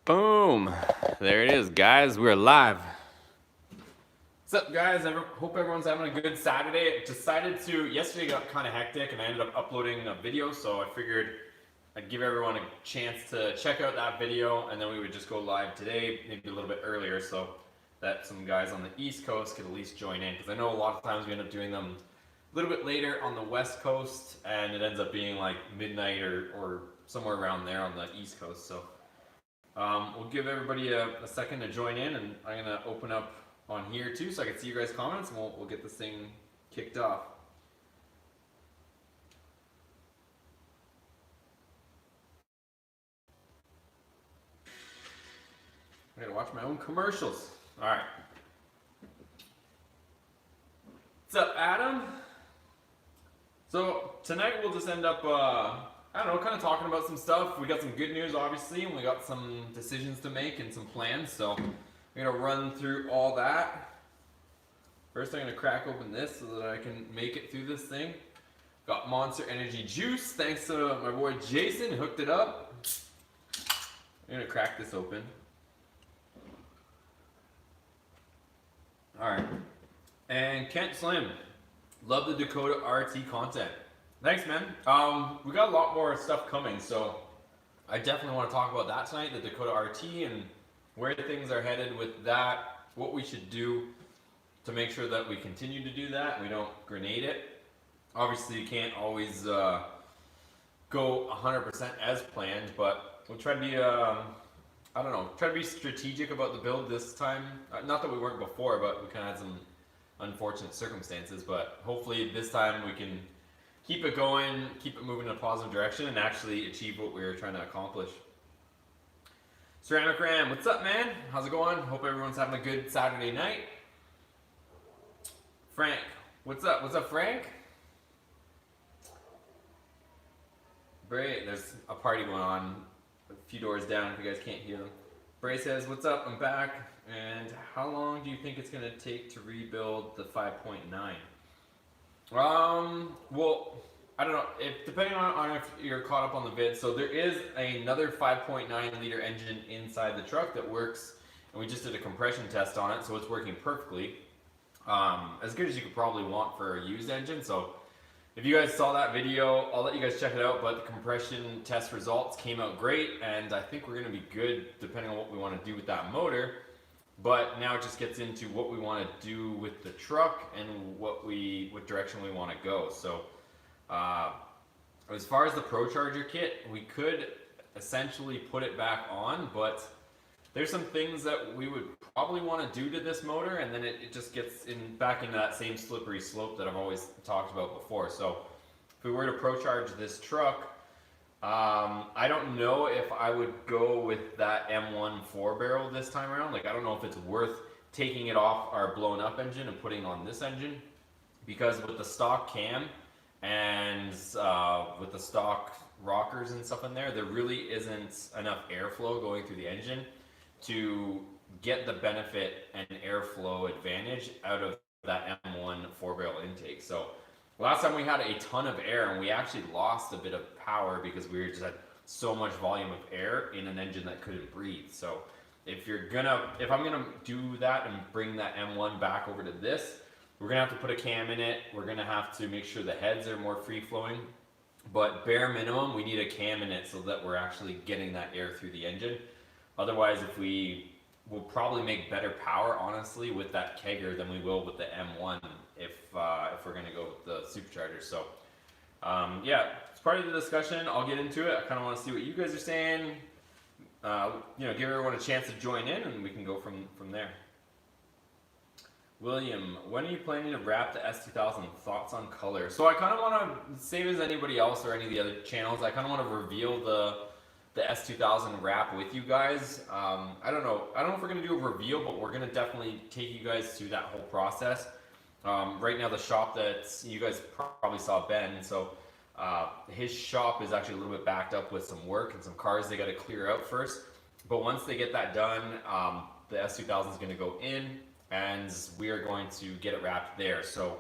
Boom! There it is, guys. We're live. What's up, guys? Hope everyone's having a good Saturday. Yesterday got kind of hectic and I ended up uploading a video, so I figured I'd give everyone a chance to check out that video and then we would just go live today, maybe a little bit earlier, so that some guys on the East Coast could at least join in. Because I know a lot of times we end up doing them a little bit later on the West Coast and it ends up being like midnight or somewhere around there on the East Coast. So we'll give everybody a second to join in, and I'm going to open up on here too so I can see your guys' comments, and we'll get this thing kicked off. I gotta watch my own commercials. All right. What's up, Adam? So tonight we'll just end up I don't know, kind of talking about some stuff. We got some good news, obviously, and we got some decisions to make and some plans. So we're gonna run through all that. First, I'm gonna crack open this so that I can make it through this thing. Got Monster Energy Juice, thanks to my boy Jason, hooked it up. I'm gonna crack this open. All right, and Kent Slim, love the Dakota RT content. Thanks, man. We got a lot more stuff coming, so I definitely want to talk about that tonight, the Dakota RT, and where things are headed with that, what we should do to make sure that we continue to do that, we don't grenade it. Obviously, you can't always go 100% as planned, but we'll try to be, I don't know, try to be strategic about the build this time. Not that we weren't before, but we kind of had some unfortunate circumstances, but hopefully this time we can keep it going, keep it moving in a positive direction, and actually achieve what we were trying to accomplish. Ceramic Ram, what's up, man? How's it going? Hope everyone's having a good Saturday night. Frank, what's up? What's up, Frank? Bray, there's a party going on a few doors down if you guys can't hear them. Bray says, what's up? I'm back. And how long do you think it's going to take to rebuild the 5.9? Well, I don't know. Depending on if you're caught up on the vid, so there is another 5.9 liter engine inside the truck that works, and we just did a compression test on it, so it's working perfectly. As good as you could probably want for a used engine. So if you guys saw that video, I'll let you guys check it out, but the compression test results came out great, and I think we're going to be good depending on what we want to do with that motor. But now it just gets into what we want to do with the truck and what direction we want to go. So as far as the ProCharger kit, we could essentially put it back on, but there's some things that we would probably want to do to this motor, and then it just gets back into that same slippery slope that I've always talked about before. So if we were to ProCharge this truck, I don't know if I would go with that M1 4-barrel this time around. Like, I don't know if it's worth taking it off our blown up engine and putting on this engine, because with the stock cam and with the stock rockers and stuff in there, there really isn't enough airflow going through the engine to get the benefit and airflow advantage out of that M1 4-barrel intake. So last time we had a ton of air, and we actually lost a bit of power because we just had so much volume of air in an engine that couldn't breathe. So if I'm gonna do that and bring that M1 back over to this, we're gonna have to put a cam in it. We're gonna have to make sure the heads are more free flowing, but bare minimum, we need a cam in it so that we're actually getting that air through the engine. Otherwise, we'll probably make better power, honestly, with that kegger than we will with the M1 if we're going to go with the Supercharger. So, yeah, it's part of the discussion. I'll get into it. I kind of want to see what you guys are saying. Give everyone a chance to join in, and we can go from there. William, when are you planning to wrap the S2000? Thoughts on color? So I kind of want to, same as anybody else or any of the other channels, I kind of want to reveal the S2000 wrap with you guys. I don't know if we're going to do a reveal, but we're going to definitely take you guys through that whole process. Right now, the shop that you guys probably saw Ben, so his shop is actually a little bit backed up with some work and some cars they got to clear out first. But once they get that done, the S2000 is going to go in, and we are going to get it wrapped there. So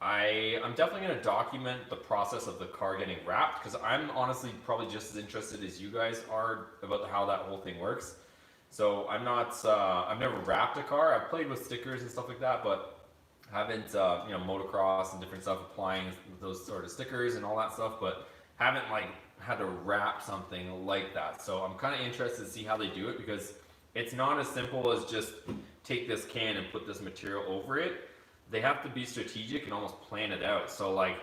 I'm definitely going to document the process of the car getting wrapped, because I'm honestly probably just as interested as you guys are about how that whole thing works. So I'm not, I've never wrapped a car. I've played with stickers and stuff like that, but haven't, motocross and different stuff, applying those sort of stickers and all that stuff, but haven't like had to wrap something like that. So I'm kind of interested to see how they do it, because it's not as simple as just take this can and put this material over it. They have to be strategic and almost plan it out. So like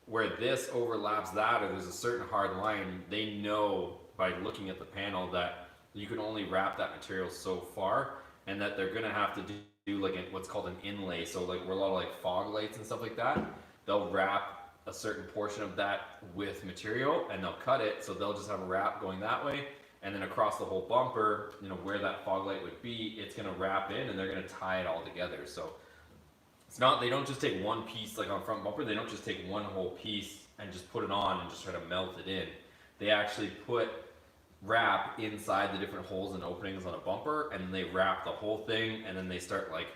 where this overlaps that, or there's a certain hard line, they know by looking at the panel that you can only wrap that material so far, and that they're gonna have to do like what's called an inlay. So like where a lot of like fog lights and stuff like that, they'll wrap a certain portion of that with material and they'll cut it, so they'll just have a wrap going that way, and then across the whole bumper, where that fog light would be, it's gonna wrap in and they're gonna tie it all together. So it's not, they don't just take one piece like on front bumper, they don't just take one whole piece and just put it on and just try to melt it in. They actually put wrap inside the different holes and openings on a bumper, and then they wrap the whole thing, and then they start like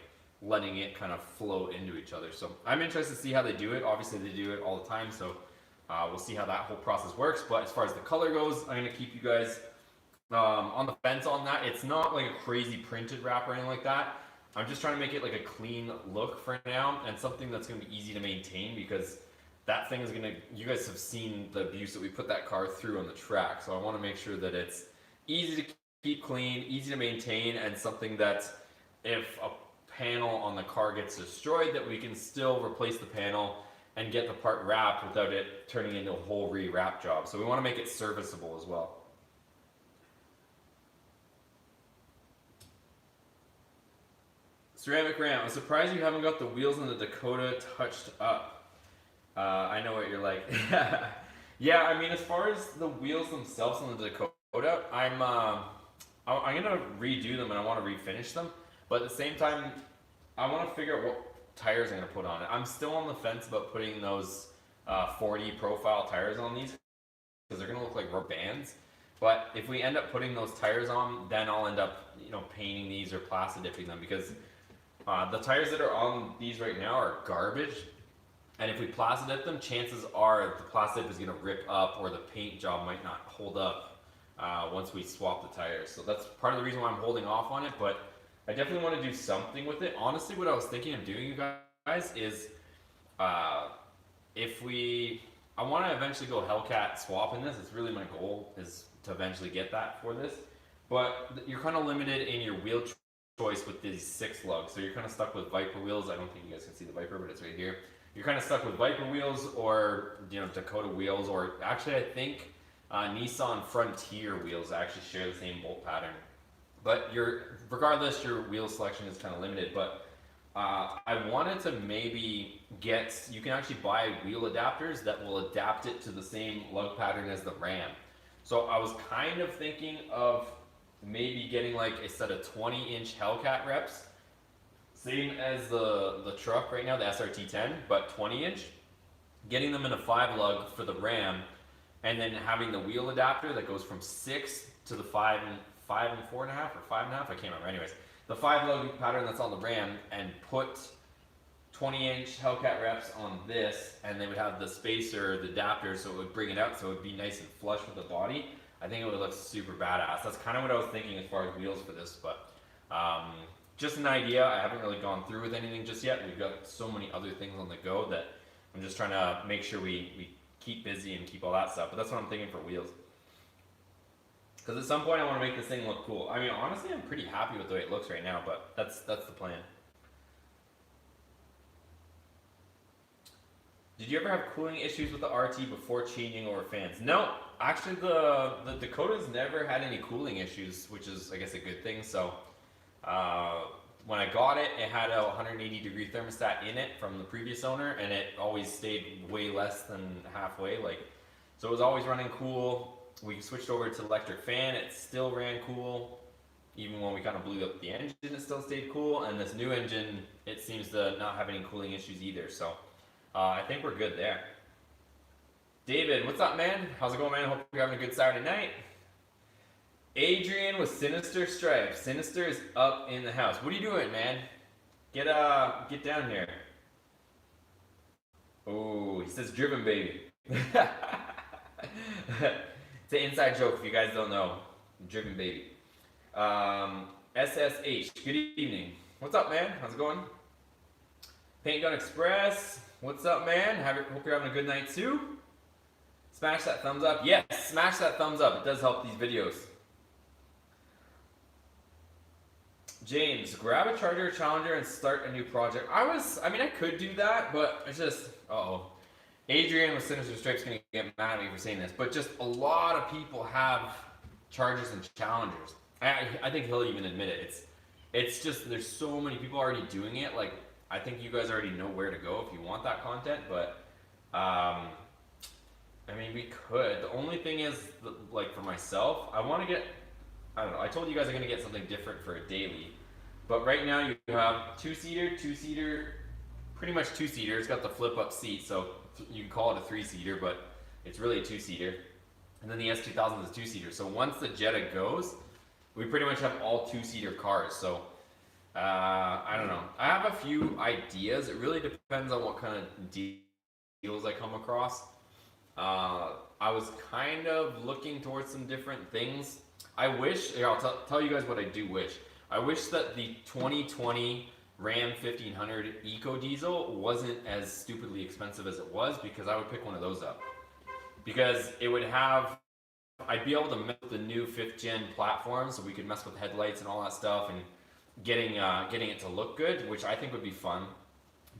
letting it kind of flow into each other. So I'm interested to see how they do it. Obviously they do it all the time, so we'll see how that whole process works. But as far as the color goes, I'm gonna keep you guys on the fence on that. It's not like a crazy printed wrap or anything like that. I'm just trying to make it like a clean look for now, and something that's gonna be easy to maintain, because that thing is gonna, you guys have seen the abuse that we put that car through on the track. So I wanna make sure that it's easy to keep clean, easy to maintain, and something that if a panel on the car gets destroyed, that we can still replace the panel and get the part wrapped without it turning into a whole re-wrap job. So we wanna make it serviceable as well. Ceramic Ram, I'm surprised you haven't got the wheels on the Dakota touched up. I know what you're like. Yeah, I mean, as far as the wheels themselves on the Dakota, I'm gonna redo them and I want to refinish them. But at the same time, I want to figure out what tires I'm gonna put on it. I'm still on the fence about putting those 40 profile tires on these, because they're gonna look like rubber bands. But if we end up putting those tires on, then I'll end up, painting these or plastic dipping them, because the tires that are on these right now are garbage. And if we plastic dip them, chances are the plastic is going to rip up, or the paint job might not hold up once we swap the tires. So that's part of the reason why I'm holding off on it, but I definitely want to do something with it. Honestly, what I was thinking of doing, you guys, is I want to eventually go Hellcat swapping this. It's really my goal, is to eventually get that for this. But you're kind of limited in your wheel choice with these 6 lugs. So you're kind of stuck with Viper wheels. I don't think you guys can see the Viper, but it's right here. You're kind of stuck with Viper wheels, or Dakota wheels, or actually I think Nissan Frontier wheels actually share the same bolt pattern. But regardless, your wheel selection is kind of limited. But I wanted to maybe you can actually buy wheel adapters that will adapt it to the same lug pattern as the Ram. So I was kind of thinking of maybe getting like a set of 20-inch Hellcat reps, same as the truck right now, the SRT-10, but 20-inch, getting them in a 5 lug for the Ram, and then having the wheel adapter that goes from 6 to the 5 and 4.5 or 5.5, I can't remember. Anyways, the 5 lug pattern that's on the Ram, and put 20-inch Hellcat reps on this, and they would have the spacer, the adapter, so it would bring it out, so it would be nice and flush with the body. I think it would look super badass. That's kind of what I was thinking as far as wheels for this, but just an idea. I haven't really gone through with anything just yet. We've got so many other things on the go that I'm just trying to make sure we keep busy and keep all that stuff. But that's what I'm thinking for wheels. Because at some point I want to make this thing look cool. I mean, honestly, I'm pretty happy with the way it looks right now, but that's the plan. Did you ever have cooling issues with the RT before changing over fans? No, actually the Dakota's never had any cooling issues, which is, I guess, a good thing. So when I got it, it had a 180-degree thermostat in it from the previous owner, and it always stayed way less than halfway. So it was always running cool. We switched over to electric fan. It still ran cool. Even when we kind of blew up the engine, it still stayed cool. And this new engine, it seems to not have any cooling issues either. So I think we're good there. David, what's up, man? How's it going, man? Hope you're having a good Saturday night. Adrian with Sinister Stripes. Sinister is up in the house. What are you doing, man? Get down here. He says driven baby. It's an inside joke if you guys don't know. Driven baby. SSH, good evening. What's up, man? How's it going? Paint Gun Express, what's up, man? Hope you're having a good night too. Smash that thumbs up. Yes, smash that thumbs up. It does help these videos. James, grab a Charger Challenger and start a new project. I mean, I could do that, but it's just, Adrian with Sinister Stripes gonna get mad at me for saying this, but just a lot of people have Chargers and Challengers. I think he'll even admit it. It's just, there's so many people already doing it. Like, I think you guys already know where to go if you want that content, but, I mean, we could. The only thing is, like, for myself, I want to get, I don't know, I told you guys I'm going to get something different for a daily. But right now you have two-seater, pretty much two-seater. It's got the flip-up seat, so you can call it a three-seater, but it's really a two-seater. And then the S2000 is a two-seater. So once the Jetta goes, we pretty much have all two-seater cars. So, I don't know. I have a few ideas. It really depends on what kind of deals I come across. I was kind of looking towards some different things. I wish, here, I'll tell you guys what I do wish. I wish that the 2020 RAM 1500 Eco Diesel wasn't as stupidly expensive as it was, because I would pick one of those up. Because it would have, I'd be able to mess with the new 5th gen platform, so we could mess with headlights and all that stuff, and getting it to look good, which I think would be fun.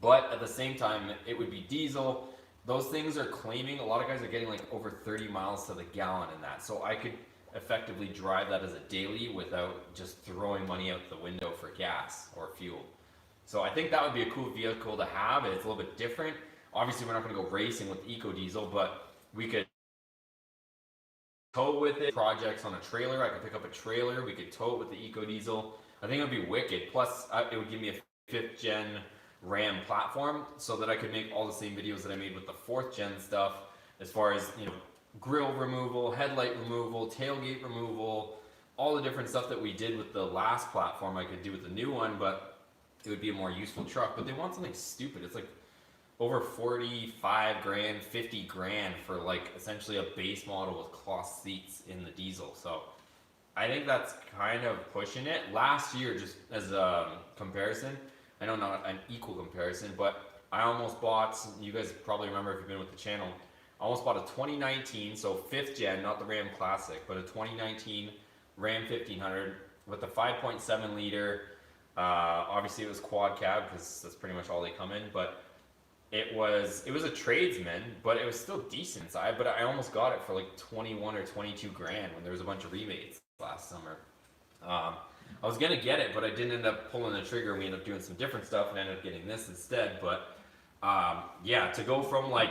But at the same time, it would be diesel. Those things are claiming, a lot of guys are getting like over 30 miles to the gallon in that. So I could effectively drive that as a daily without just throwing money out the window for gas or fuel. So I think that would be a cool vehicle to have. It's a little bit different. Obviously, we're not going to go racing with Eco Diesel, but we could tow with it. Projects on a trailer. I could pick up a trailer. We could tow it with the Eco Diesel. I think it would be wicked. Plus, it would give me a 5th gen RAM platform, so that I could make all the same videos that I made with the 4th gen stuff, as far as, you know, grill removal, headlight removal, tailgate removal, all the different stuff that we did with the last platform I could do with the new one, but it would be a more useful truck. But they want something stupid. It's like over 45 grand, 50 grand for like essentially a base model with cloth seats in the diesel. So I think that's kind of pushing it. Last year, just as a comparison, I know not an equal comparison, but I almost bought, you guys probably remember if you've been with the channel, I almost bought a 2019, so 5th gen, not the Ram Classic, but a 2019 Ram 1500 with a 5.7 liter. Obviously it was quad cab, because that's pretty much all they come in, but it was a tradesman, but it was still decent inside. But I almost got it for like 21 or 22 grand when there was a bunch of rebates last summer. I was gonna get it, but I didn't end up pulling the trigger. We ended up doing some different stuff and ended up getting this instead. But yeah, to go from like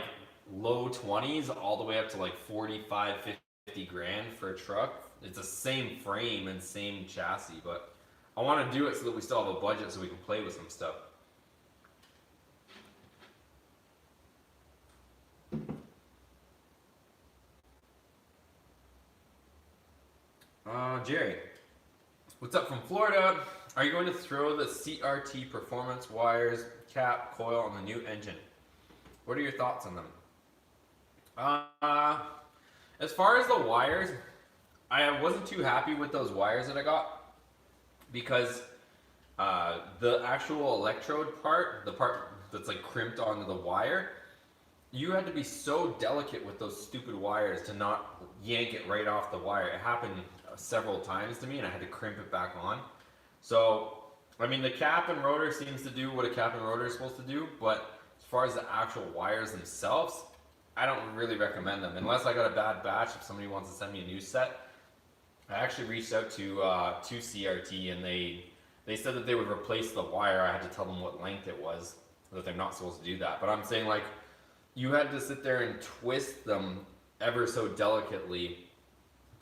low 20s all the way up to like 45, 50 grand for a truck, it's the same frame and same chassis, but I want to do it so that we still have a budget so we can play with some stuff. Jerry, what's up from Florida? Are you going to throw the CRT performance wires, cap, coil on the new engine? What are your thoughts on them? As far as the wires, I wasn't too happy with those wires that I got, because the actual electrode part, the part that's like crimped onto the wire, you had to be so delicate with those stupid wires to not yank it right off the wire. It happened several times to me, and I had to crimp it back on. So, I mean, the cap and rotor seems to do what a cap and rotor is supposed to do, but as far as the actual wires themselves, I don't really recommend them unless I got a bad batch. If somebody wants to send me a new set, I actually reached out to CRT, and they said that they would replace the wire. I had to tell them what length it was, that they're not supposed to do that. But I'm saying, like, you had to sit there and twist them ever so delicately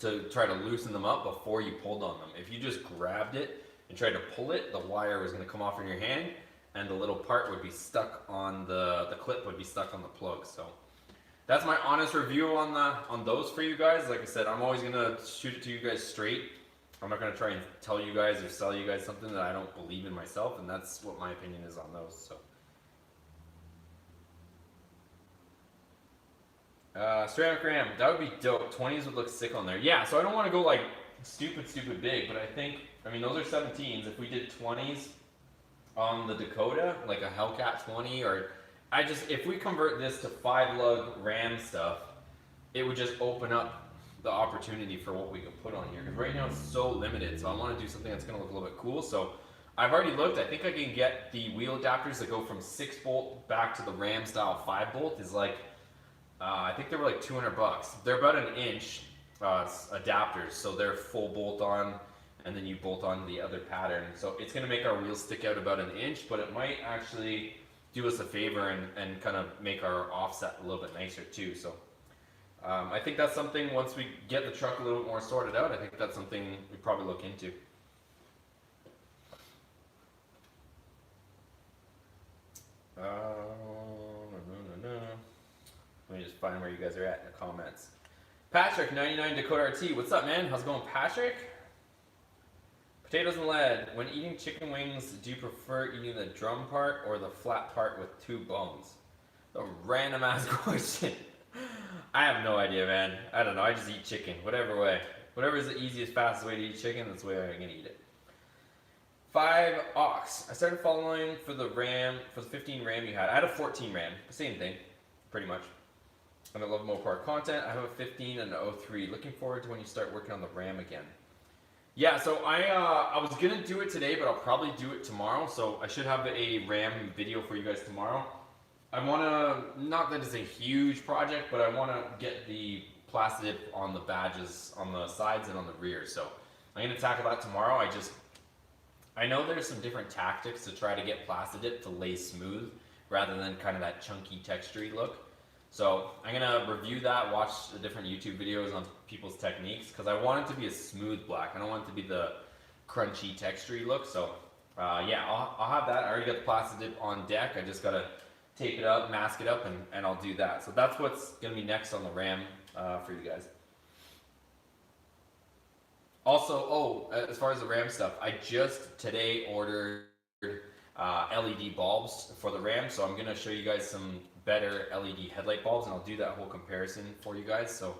to try to loosen them up before you pulled on them. If you just grabbed it and tried to pull it, the wire was going to come off in your hand, and the little part would be stuck on the clip would be stuck on the plug. So that's my honest review on those for you guys. Like I said, I'm always going to shoot it to you guys straight. I'm not going to try and tell you guys or sell you guys something that I don't believe in myself, and that's what my opinion is on those. So Ceramic RAM, that would be dope. 20s would look sick on there. Yeah, so I don't want to go like stupid big, but I think, I mean, those are 17s. If we did 20s on the Dakota, like a Hellcat 20, or if we convert this to 5-lug RAM stuff, it would just open up the opportunity for what we can put on here. Because right now it's so limited, so I want to do something that's going to look a little bit cool. So I've already looked. I think I can get the wheel adapters that go from 6-bolt back to the RAM style 5-bolt is like, I think they were like $200. They're about an inch adapters, so they're full bolt on, and then you bolt on the other pattern. So it's going to make our wheels stick out about an inch, but it might actually do us a favor and kind of make our offset a little bit nicer too. So I think that's something, once we get the truck a little bit more sorted out, I think that's something we probably look into. Let me just find where you guys are at in the comments. Patrick, 99 Dakota RT. What's up, man? How's it going, Patrick? Potatoes and lead. When eating chicken wings, do you prefer eating the drum part or the flat part with 2 bones? A random ass question. I have no idea, man. I don't know. I just eat chicken, whatever way. Whatever is the easiest, fastest way to eat chicken, that's the way I'm gonna eat it. 5 Ox. I started following for the RAM, for the 15 RAM you had. I had a 14 RAM, same thing, pretty much. And I love Mopar content. I have a 15 and an 03. Looking forward to when you start working on the RAM again. Yeah, so I was gonna do it today, but I'll probably do it tomorrow. So I should have a RAM video for you guys tomorrow. I wanna, not that it's a huge project, but I wanna get the Plastidip on the badges on the sides and on the rear. So I'm gonna tackle that tomorrow. I know there's some different tactics to try to get Plastidip to lay smooth rather than kind of that chunky textury look. So I'm gonna review that, watch the different YouTube videos on people's techniques, because I want it to be a smooth black. I don't want it to be the crunchy textury look. So yeah, I'll have that. I already got the Plastidip on deck. I just gotta tape it up, mask it up, and I'll do that. So that's what's gonna be next on the RAM for you guys. Also, as far as the RAM stuff, I just today ordered LED bulbs for the RAM, so I'm going to show you guys some better LED headlight bulbs, and I'll do that whole comparison for you guys. So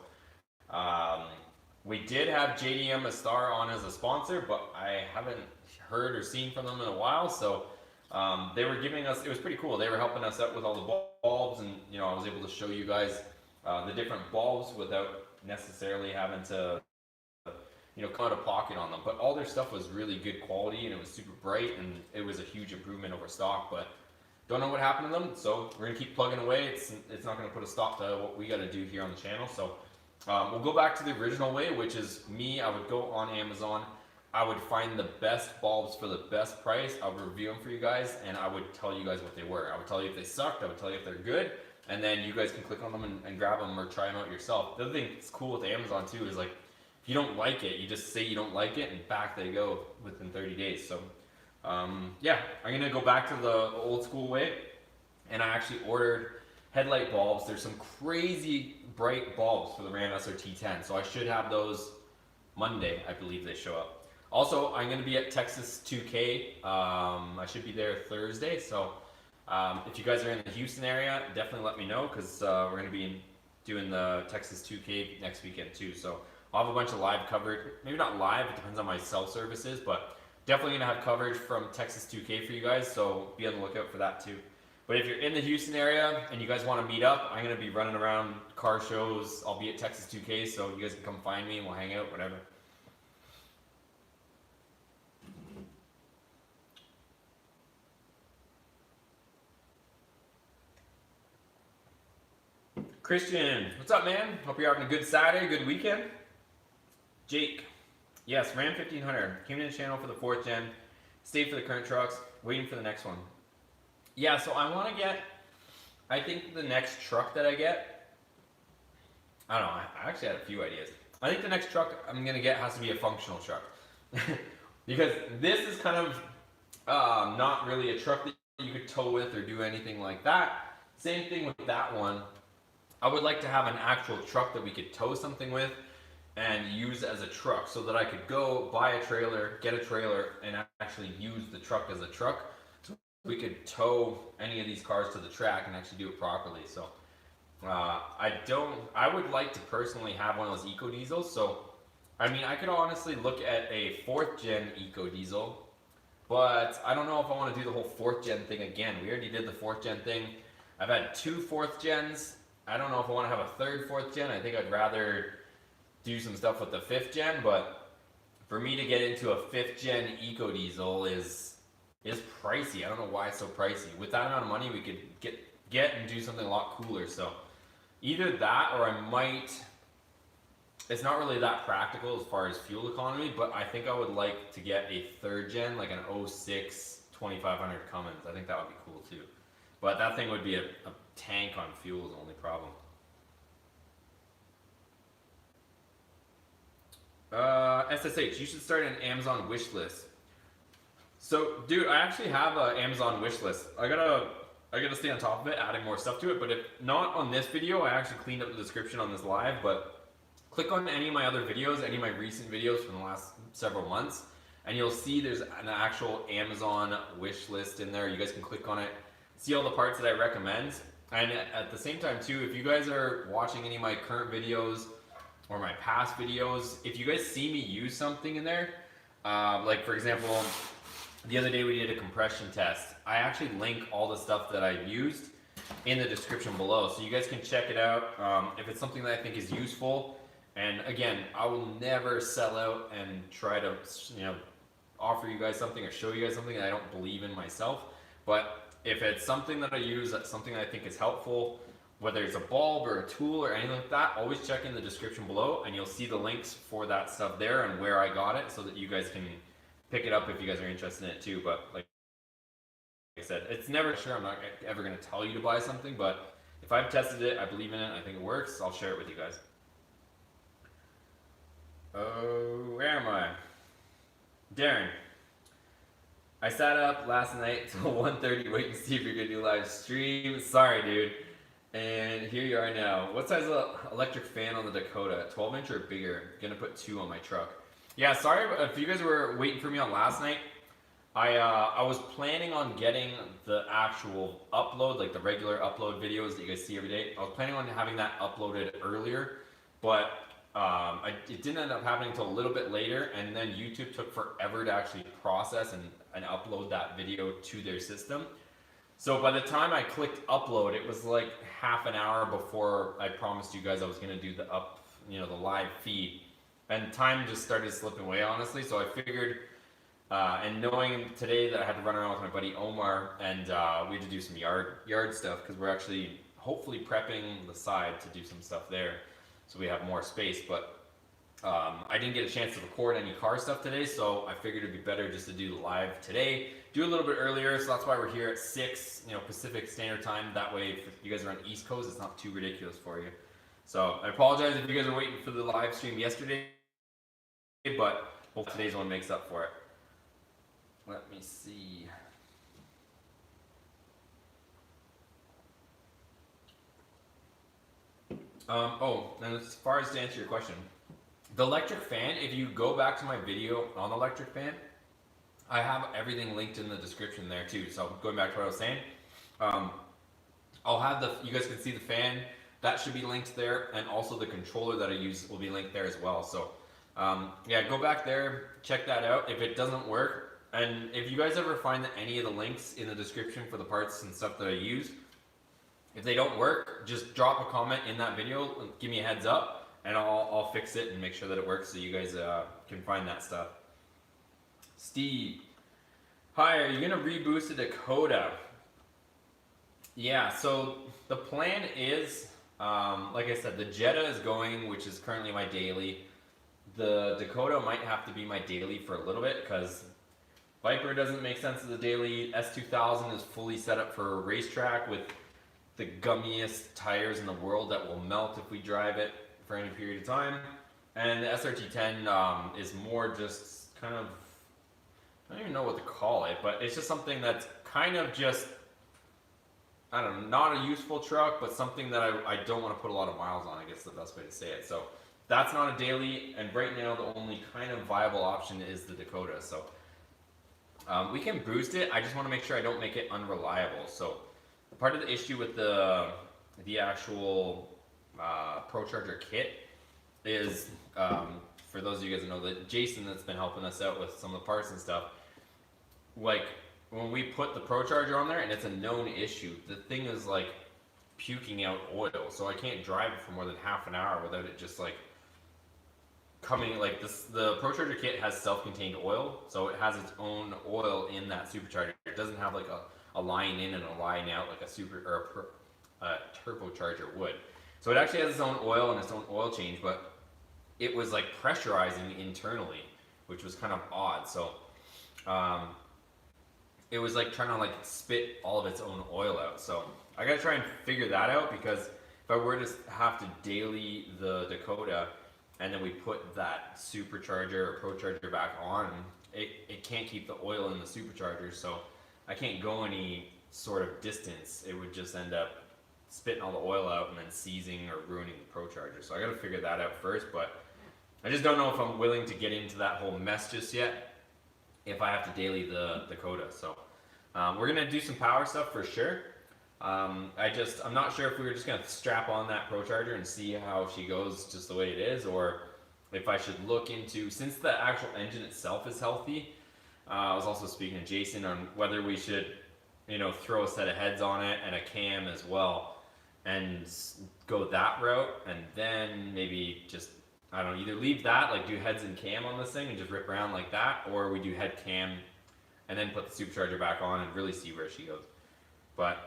we did have JDM A Star on as a sponsor, but I haven't heard or seen from them in a while, so they were giving us, it was pretty cool, they were helping us out with all the bulbs, and you know, I was able to show you guys the different bulbs without necessarily having to, you know, come out of pocket on them. But all their stuff was really good quality, and it was super bright, and it was a huge improvement over stock. But don't know what happened to them, so we're gonna keep plugging away. It's not gonna put a stop to what we got to do here on the channel. So we'll go back to the original way, which is me. I would go on Amazon, I would find the best bulbs for the best price. I would review them for you guys, and I would tell you guys what they were. I would tell you if they sucked, I would tell you if they're good, and then you guys can click on them and grab them or try them out yourself. The other thing that's cool with Amazon too is, like, if you don't like it, you just say you don't like it, and back they go within 30 days. So yeah, I'm gonna go back to the old school way, and I actually ordered headlight bulbs. There's some crazy bright bulbs for the RAM SRT-10, so I should have those Monday, I believe they show up. Also, I'm going to be at Texas 2K. I should be there Thursday, so if you guys are in the Houston area, definitely let me know, because we're going to be doing the Texas 2K next weekend too. So I'll have a bunch of live coverage. Maybe not live, it depends on my cell services, but definitely going to have coverage from Texas 2K for you guys, so be on the lookout for that too. But if you're in the Houston area and you guys want to meet up, I'm going to be running around car shows. I'll be at Texas 2K, so you guys can come find me and we'll hang out, whatever. Christian, what's up, man? Hope you're having a good Saturday, good weekend. Jake, yes, Ram 1500. Came to the channel for the 4th gen. Stayed for the current trucks. Waiting for the next one. Yeah, so I want to get, I think the next truck that I get, I don't know, I actually had a few ideas. I think the next truck I'm going to get has to be a functional truck. Because this is kind of not really a truck that you could tow with or do anything like that. Same thing with that one. I would like to have an actual truck that we could tow something with and use as a truck, so that I could go buy a trailer, get a trailer, and actually use the truck as a truck. So we could tow any of these cars to the track and actually do it properly. So I would like to personally have one of those eco diesels. So, I mean, I could honestly look at a 4th gen eco diesel, but I don't know if I want to do the whole 4th gen thing again. We already did the 4th gen thing. I've had 2 4th gens. I don't know if I want to have a 3rd 4th gen. I think I'd rather do some stuff with the 5th gen, but for me to get into a 5th gen eco diesel is pricey. I don't know why it's so pricey. With that amount of money, we could get and do something a lot cooler. So either that, or I might. It's not really that practical as far as fuel economy, but I think I would like to get a 3rd gen, like an 06 2500 Cummins. I think that would be cool too. But that thing would be a tank on fuel is the only problem. SSH, you should start an Amazon wish list. So, dude, I actually have an Amazon wish list. I gotta stay on top of it, adding more stuff to it. But if not on this video, I actually cleaned up the description on this live. But click on any of my other videos, any of my recent videos from the last several months, and you'll see there's an actual Amazon wish list in there. You guys can click on it, see all the parts that I recommend. And at the same time too, if you guys are watching any of my current videos or my past videos, if you guys see me use something in there, like for example, the other day we did a compression test. I actually link all the stuff that I used in the description below, so you guys can check it out. If it's something that I think is useful, and again, I will never sell out and try to, offer you guys something or show you guys something that I don't believe in myself. But if it's something that I use, that's something that I think is helpful, whether it's a bulb or a tool or anything like that, always check in the description below and you'll see the links for that stuff there and where I got it, so that you guys can pick it up if you guys are interested in it too. But like I said, it's never sure. I'm not ever going to tell you to buy something, but if I've tested it, I believe in it, I think it works, I'll share it with you guys. Oh, where am I? Darren. I sat up last night till 1:30 waiting to see if you're going to do live stream. Sorry, dude. And here you are now. What size electric fan on the Dakota? 12 inch or bigger? Gonna put 2 on my truck. Yeah, sorry if you guys were waiting for me on last night. I was planning on getting the actual upload, like the regular upload videos that you guys see every day. I was planning on having that uploaded earlier, but it didn't end up happening until a little bit later, and then YouTube took forever to actually process and upload that video to their system. So by the time I clicked upload, it was like half an hour before I promised you guys I was going to do the the live feed, and time just started slipping away, honestly. So I figured, and knowing today that I had to run around with my buddy Omar, and we had to do some yard stuff, because we're actually hopefully prepping the side to do some stuff there, so we have more space. But I didn't get a chance to record any car stuff today, so I figured it'd be better just to do the live today, do a little bit earlier. So that's why we're here at 6, Pacific Standard Time. That way, if you guys are on East Coast, it's not too ridiculous for you. So I apologize if you guys are waiting for the live stream yesterday, but hopefully today's one makes up for it. Let me see. And as far as to answer your question, the electric fan, if you go back to my video on the electric fan, I have everything linked in the description there too. So going back to what I was saying, I'll have you guys can see the fan, that should be linked there, and also the controller that I use will be linked there as well. So yeah, go back there, check that out. If it doesn't work, and if you guys ever find that any of the links in the description for the parts and stuff that I use, if they don't work, just drop a comment in that video, give me a heads up, and I'll fix it and make sure that it works so you guys can find that stuff. Steve, hi, are you gonna reboost the Dakota? Yeah, so the plan is, like I said, the Jetta is going, which is currently my daily. The Dakota might have to be my daily for a little bit, because Viper doesn't make sense as a daily. S2000 is fully set up for a racetrack with the gummiest tires in the world that will melt if we drive it for any period of time. And the SRT-10 is more just kind of, I don't even know what to call it, but it's just something that's kind of just, I don't know, not a useful truck, but something that I don't want to put a lot of miles on, I guess is the best way to say it. So that's not a daily, and right now the only kind of viable option is the Dakota. So we can boost it, I just want to make sure I don't make it unreliable. So part of the issue with the the actual ProCharger kit is, for those of you guys that know, that Jason that's been helping us out with some of the parts and stuff, like when we put the ProCharger on there, and it's a known issue, the thing is like puking out oil, so I can't drive it for more than half an hour without it just like coming, like this. The ProCharger kit has self-contained oil, so it has its own oil in that supercharger. It doesn't have like a line in and a line out like a super or a turbocharger would. So it actually has its own oil and its own oil change, but it was like pressurizing internally, which was kind of odd. So it was like trying to like spit all of its own oil out. So I gotta try and figure that out, because if I were to have to daily the Dakota and then we put that supercharger or ProCharger back on, it can't keep the oil in the supercharger, so I can't go any sort of distance. It would just end up spitting all the oil out and then seizing or ruining the ProCharger. So I gotta figure that out first, but I just don't know if I'm willing to get into that whole mess just yet if I have to daily the Dakota. So we're gonna do some power stuff for sure. I'm not sure if we were just gonna strap on that ProCharger and see how she goes just the way it is, or if I should look into, since the actual engine itself is healthy. I was also speaking to Jason on whether we should, throw a set of heads on it and a cam as well, and go that route, and then maybe just, I don't know, either leave that, like do heads and cam on this thing and just rip around like that, or we do head cam and then put the supercharger back on and really see where she goes. But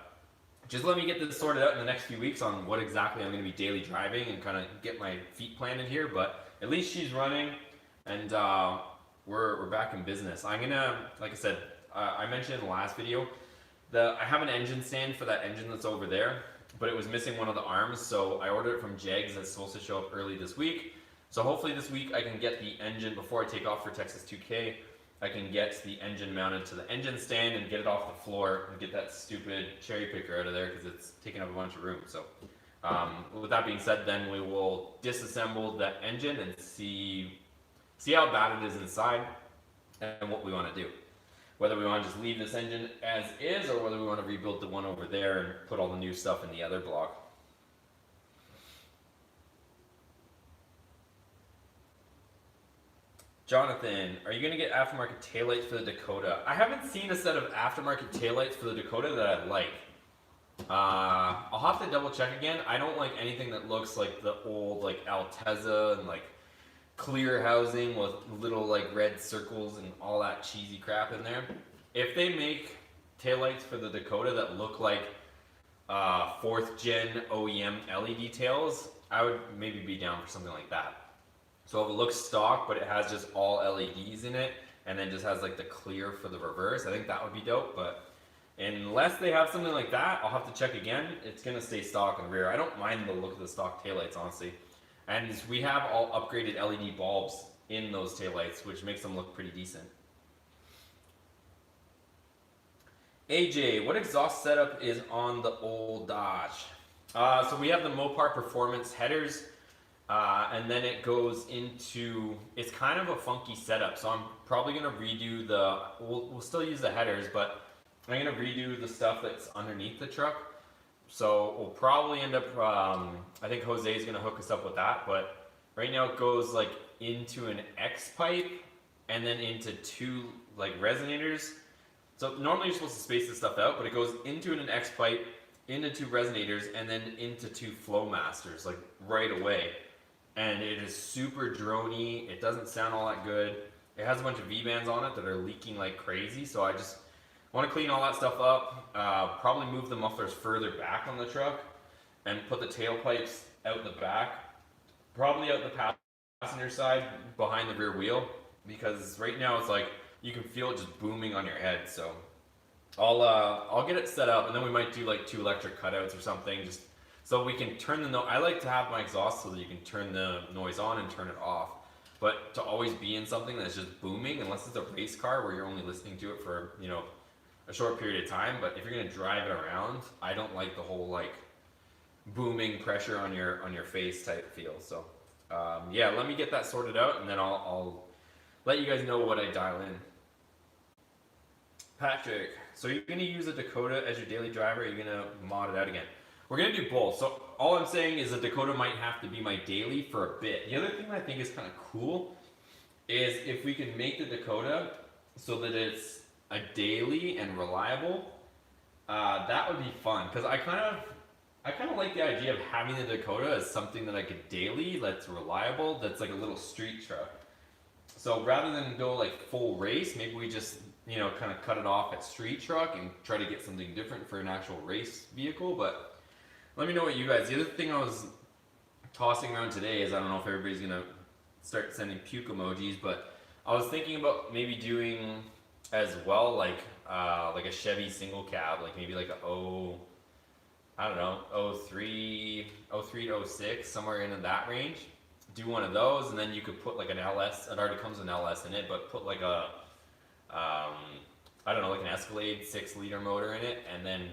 just let me get this sorted out in the next few weeks on what exactly I'm going to be daily driving and kind of get my feet planted here. But at least she's running, and we're back in business. I'm gonna, like I said, I mentioned in the last video, I have an engine stand for that engine that's over there, but it was missing one of the arms, so I ordered it from Jegs. That's supposed to show up early this week. So hopefully this week I can get the engine, before I take off for Texas 2K, I can get the engine mounted to the engine stand and get it off the floor and get that stupid cherry picker out of there, because it's taking up a bunch of room. So with that being said, then we will disassemble that engine and see how bad it is inside and what we want to do. Whether we want to just leave this engine as is, or whether we want to rebuild the one over there and put all the new stuff in the other block. Jonathan, are you going to get aftermarket taillights for the Dakota? I haven't seen a set of aftermarket taillights for the Dakota that I like. I'll have to double check again. I don't like anything that looks like the old like Altezza and like clear housing with little like red circles and all that cheesy crap in there. If they make taillights for the Dakota that look like 4th gen OEM LED tails, I would maybe be down for something like that. So if it looks stock, but it has just all LEDs in it, and then just has like the clear for the reverse, I think that would be dope. But unless they have something like that, I'll have to check again. It's gonna stay stock in the rear. I don't mind the look of the stock taillights, honestly. And we have all upgraded LED bulbs in those taillights, which makes them look pretty decent. AJ, what exhaust setup is on the old Dodge? So we have the Mopar Performance headers. And then it goes into, it's kind of a funky setup, so I'm probably going to redo we'll still use the headers, but I'm going to redo the stuff that's underneath the truck. So we'll probably end up, I think Jose is going to hook us up with that, but right now it goes like into an X pipe and then into 2 like resonators. So normally you're supposed to space this stuff out, but it goes into an X pipe, into 2 resonators, and then into 2 flow masters, like right away. And it is super droney. It doesn't sound all that good. It has a bunch of V-bands on it that are leaking like crazy, so I just want to clean all that stuff up, probably move the mufflers further back on the truck, and put the tailpipes out the back, probably out the passenger side behind the rear wheel, because right now it's like you can feel it just booming on your head. So I'll get it set up, and then we might do like 2 electric cutouts or something, just so we can turn the noise. I like to have my exhaust so that you can turn the noise on and turn it off. But to always be in something that's just booming, unless it's a race car where you're only listening to it for, a short period of time. But if you're gonna drive it around, I don't like the whole like booming pressure on your face type feel. So yeah, let me get that sorted out, and then I'll let you guys know what I dial in. Patrick, so you're gonna use a Dakota as your daily driver, or are you gonna mod it out again? We're gonna do both. So all I'm saying is the Dakota might have to be my daily for a bit. The other thing that I think is kind of cool is if we can make the Dakota so that it's a daily and reliable. That would be fun because I kind of like the idea of having the Dakota as something that I could daily, that's reliable, that's like a little street truck. So rather than go like full race, maybe we just, you know, kind of cut it off at street truck and try to get something different for an actual race vehicle. But let me know what you guys. The other thing I was tossing around today is, I don't know if everybody's gonna start sending puke emojis, but I was thinking about maybe doing as well like a Chevy single cab, like maybe like a I don't know, 03 to 06, somewhere in that range. Do one of those, and then you could put like an LS. It already comes with an LS in it, but put like a, I don't know, like an Escalade 6-liter motor in it, and then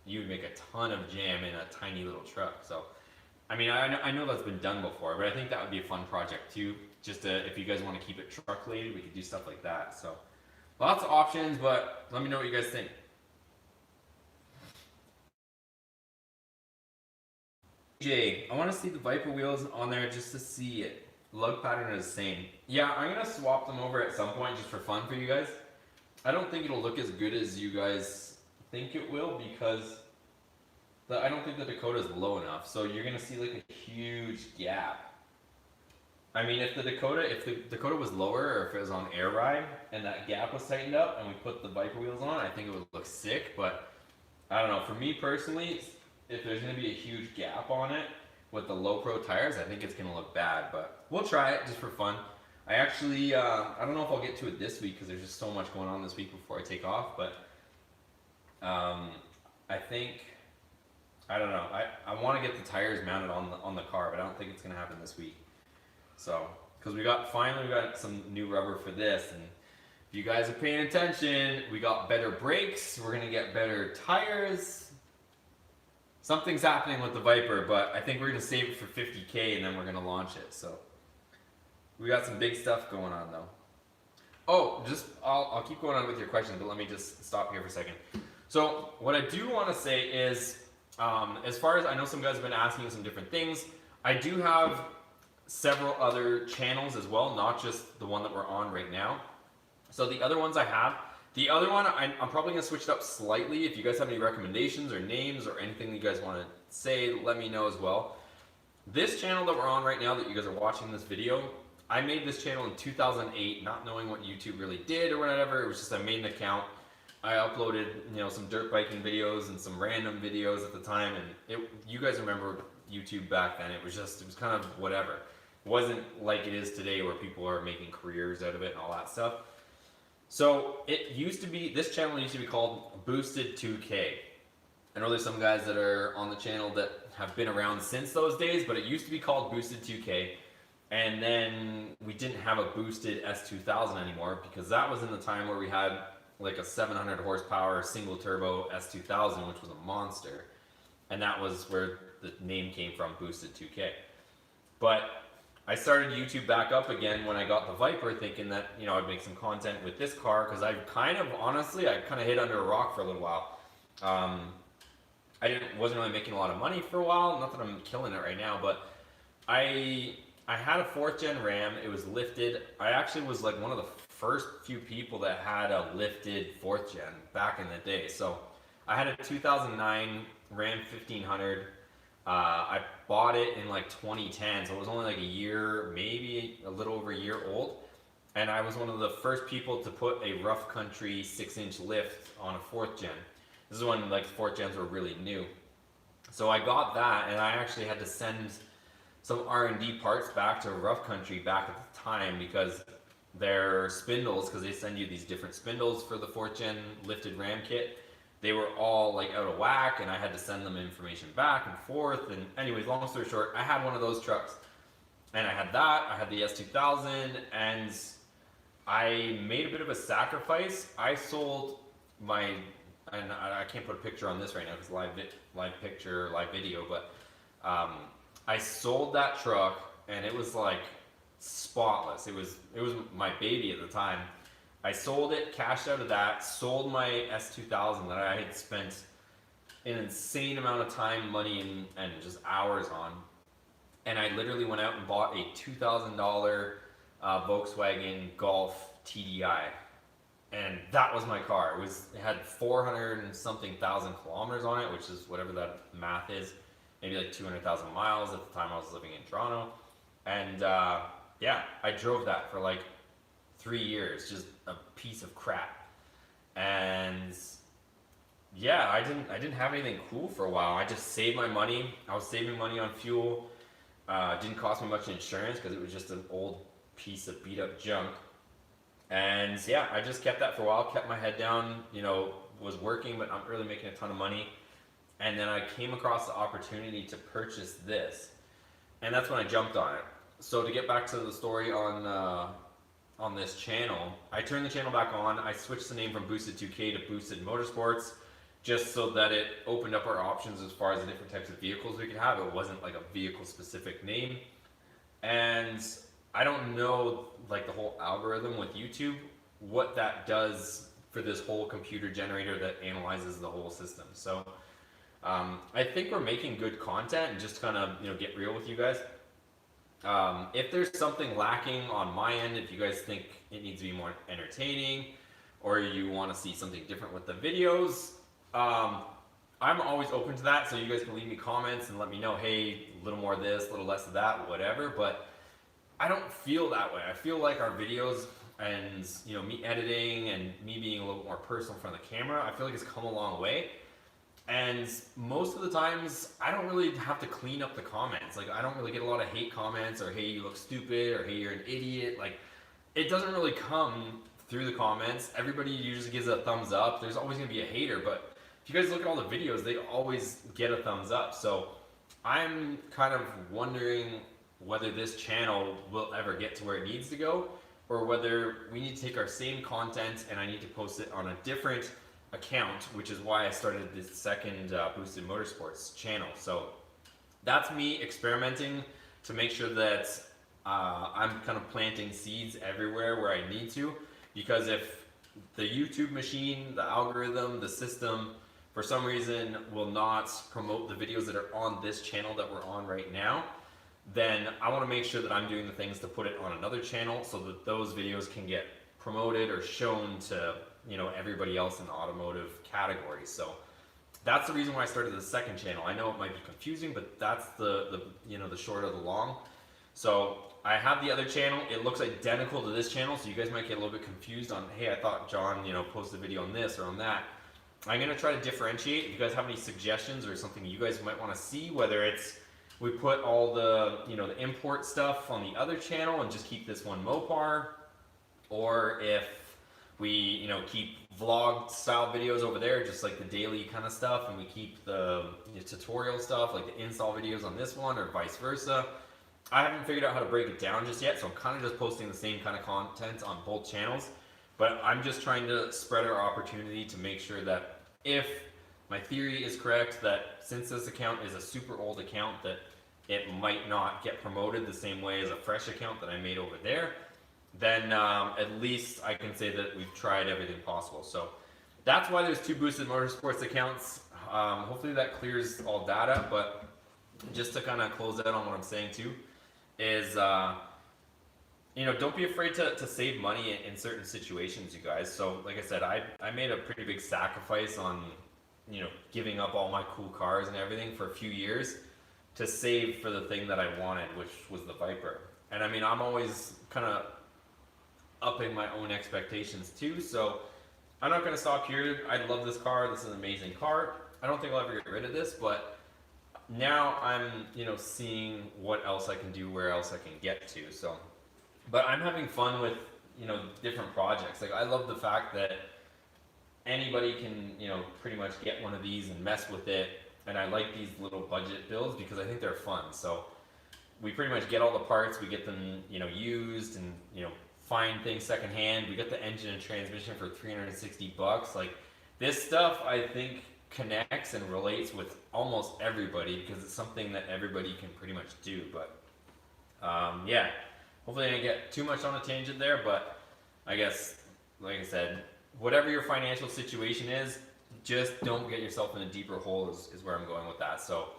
you would make a ton of jam in a tiny little truck. So, I mean, I know that's been done before, but I think that would be a fun project too. Just if you guys want to keep it truck related, we could do stuff like that. So, lots of options, but let me know what you guys think. Jay, I want to see the Viper wheels on there just to see it. Lug pattern is the same. Yeah, I'm going to swap them over at some point just for fun for you guys. I don't think it'll look as good as you guys think it will because I don't think the Dakota is low enough. So you're going to see like a huge gap. I mean, if the Dakota was lower, or if it was on air ride and that gap was tightened up and we put the Viper wheels on, I think it would look sick. But I don't know. For me personally, if there's going to be a huge gap on it with the low pro tires, I think it's going to look bad, but we'll try it just for fun. I actually, I don't know if I'll get to it this week because there's just so much going on this week before I take off, but I think, I don't know, I want to get the tires mounted on the car, but I don't think it's going to happen this week. So, because finally we got some new rubber for this, and if you guys are paying attention, we got better brakes, we're going to get better tires. Something's happening with the Viper, but I think we're going to save it for 50K and then we're going to launch it. So we got some big stuff going on though. Oh, I'll keep going on with your questions, but let me just stop here for a second. So what I do want to say is, as far as I know, some guys have been asking some different things. I do have several other channels as well, not just the one that we're on right now. So the other ones I have, the other one, I'm probably going to switch it up slightly. If you guys have any recommendations or names or anything you guys want to say, let me know as well. This channel that we're on right now that you guys are watching this video, I made this channel in 2008, not knowing what YouTube really did or whatever. It was just I made an account. I uploaded, you know, some dirt biking videos and some random videos at the time, and you guys remember YouTube back then. It was kind of whatever. It wasn't like it is today where people are making careers out of it and all that stuff. So this channel used to be called Boosted 2K. I know there's some guys that are on the channel that have been around since those days, but it used to be called Boosted 2K. And then we didn't have a Boosted S2000 anymore because that was in the time where we had like a 700 horsepower single turbo S2000, which was a monster. And that was where the name came from, Boosted 2K. But I started YouTube back up again when I got the Viper, thinking that, you know, I'd make some content with this car because I kind of hid under a rock for a little while. I wasn't really making a lot of money for a while. Not that I'm killing it right now, but I had a 4th gen RAM. It was lifted. I actually was like one of the first few people that had a lifted 4th gen back in the day. So I had a 2009 RAM 1500. I bought it in like 2010, so it was only like a year, maybe a little over a year old. And I was one of the first people to put a rough country 6-inch lift on a 4th gen. This is when like 4th gens were really new. So I got that, and I actually had to send some R&D parts back to rough country back at the time because their spindles, because they send you these different spindles for the 4th gen lifted RAM kit, they were all like out of whack, and I had to send them information back and forth. And anyways, long story short, I had one of those trucks, and I had the S2000, and I made a bit of a sacrifice. I sold my, and I can't put a picture on this right now because live video, but I sold that truck, and it was like spotless. It was my baby at the time. I sold it, cashed out of that, sold my S2000 that I had spent an insane amount of time, money, and just hours on. And I literally went out and bought a $2,000 Volkswagen Golf TDI. And that was my car. It had 400 and something thousand kilometers on it, which is whatever that math is. Maybe like 200,000 miles at the time I was living in Toronto. And yeah, I drove that for like 3 years, just a piece of crap. And yeah, I didn't have anything cool for a while. I just saved my money. I was saving money on fuel. Didn't cost me much insurance because it was just an old piece of beat up junk. And yeah, I just kept that for a while, kept my head down, you know, was working, but not really making a ton of money. And then I came across the opportunity to purchase this. And that's when I jumped on it. So to get back to the story on this channel, I turned the channel back on. I switched the name from Boosted 2K to Boosted Motorsports, just so that it opened up our options as far as the different types of vehicles we could have. It wasn't like a vehicle specific name. And I don't know like the whole algorithm with YouTube, what that does for this whole computer generator that analyzes the whole system. So I think we're making good content, and just kind of, you know, get real with you guys. If there's something lacking on my end, if you guys think it needs to be more entertaining, or you want to see something different with the videos, I'm always open to that. So you guys can leave me comments and let me know, hey, a little more of this, a little less of that, whatever. But I don't feel that way. I feel like our videos and, you know, me editing and me being a little more personal in front of the camera, I feel like it's come a long way. And most of the times, I don't really have to clean up the comments. Like, I don't really get a lot of hate comments, or hey, you look stupid, or hey, you're an idiot. Like, it doesn't really come through the comments. Everybody usually gives a thumbs up. There's always going to be a hater, but if you guys look at all the videos, they always get a thumbs up. So I'm kind of wondering whether this channel will ever get to where it needs to go, or whether we need to take our same content and I need to post it on a different account, which is why I started this second Boosted Motorsports channel. So that's me experimenting to make sure that I'm kind of planting seeds everywhere where I need to, because if the YouTube machine, the algorithm, the system, for some reason will not promote the videos that are on this channel that we're on right now, then I want to make sure that I'm doing the things to put it on another channel so that those videos can get promoted or shown to, you know, everybody else in the automotive category. So that's the reason why I started the second channel. I know it might be confusing, but that's the you know, the short of the long. So I have the other channel. It looks identical to this channel, so you guys might get a little bit confused on, hey, I thought John, you know, posted a video on this or on that. I'm gonna try to differentiate. If you guys have any suggestions or something you guys might want to see, whether it's we put all the, you know, the import stuff on the other channel and just keep this one Mopar, or if we, you know, keep vlog style videos over there, just like the daily kind of stuff, and we keep the, you know, tutorial stuff like the install videos on this one, or vice versa. I haven't figured out how to break it down just yet, so I'm kind of just posting the same kind of content on both channels. But I'm just trying to spread our opportunity to make sure that if my theory is correct, that since this account is a super old account, that it might not get promoted the same way as a fresh account that I made over there, then at least I can say that we've tried everything possible. So that's why there's two Boosted Motorsports accounts. Hopefully that clears all data, but just to kind of close out on what I'm saying too, is you know, don't be afraid to save money in certain situations, you guys. So like I said, I made a pretty big sacrifice on, you know, giving up all my cool cars and everything for a few years to save for the thing that I wanted, which was the Viper. And I mean, I'm always kind of upping my own expectations too, so I'm not going to stop here. I love this car. This is an amazing car. I don't think I'll ever get rid of this, but now I'm, you know, seeing what else I can do, where else I can get to. So, but I'm having fun with, you know, different projects. Like, I love the fact that anybody can, you know, pretty much get one of these and mess with it. And I like these little budget builds because I think they're fun. So we pretty much get all the parts, we get them, you know, used, and, you know, find things secondhand. We got the engine and transmission for $360. Like, this stuff I think connects and relates with almost everybody because it's something that everybody can pretty much do. But yeah, hopefully I didn't get too much on a tangent there, but I guess, like I said, whatever your financial situation is, just don't get yourself in a deeper hole is where I'm going with that. So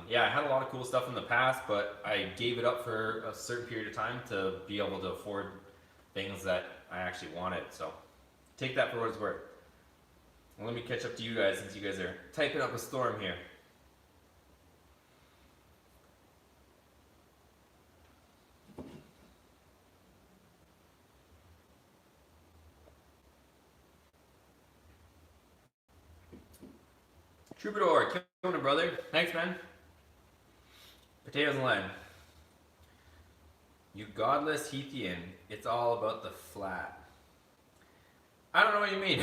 yeah, I had a lot of cool stuff in the past, but I gave it up for a certain period of time to be able to afford things that I actually wanted. So take that for what it's worth. Well, let me catch up to you guys since you guys are typing up a storm here. Troubadour, killing it, brother. Thanks, man. Potatoes and lime. You godless Heathian. It's all about the flat. I don't know what you mean.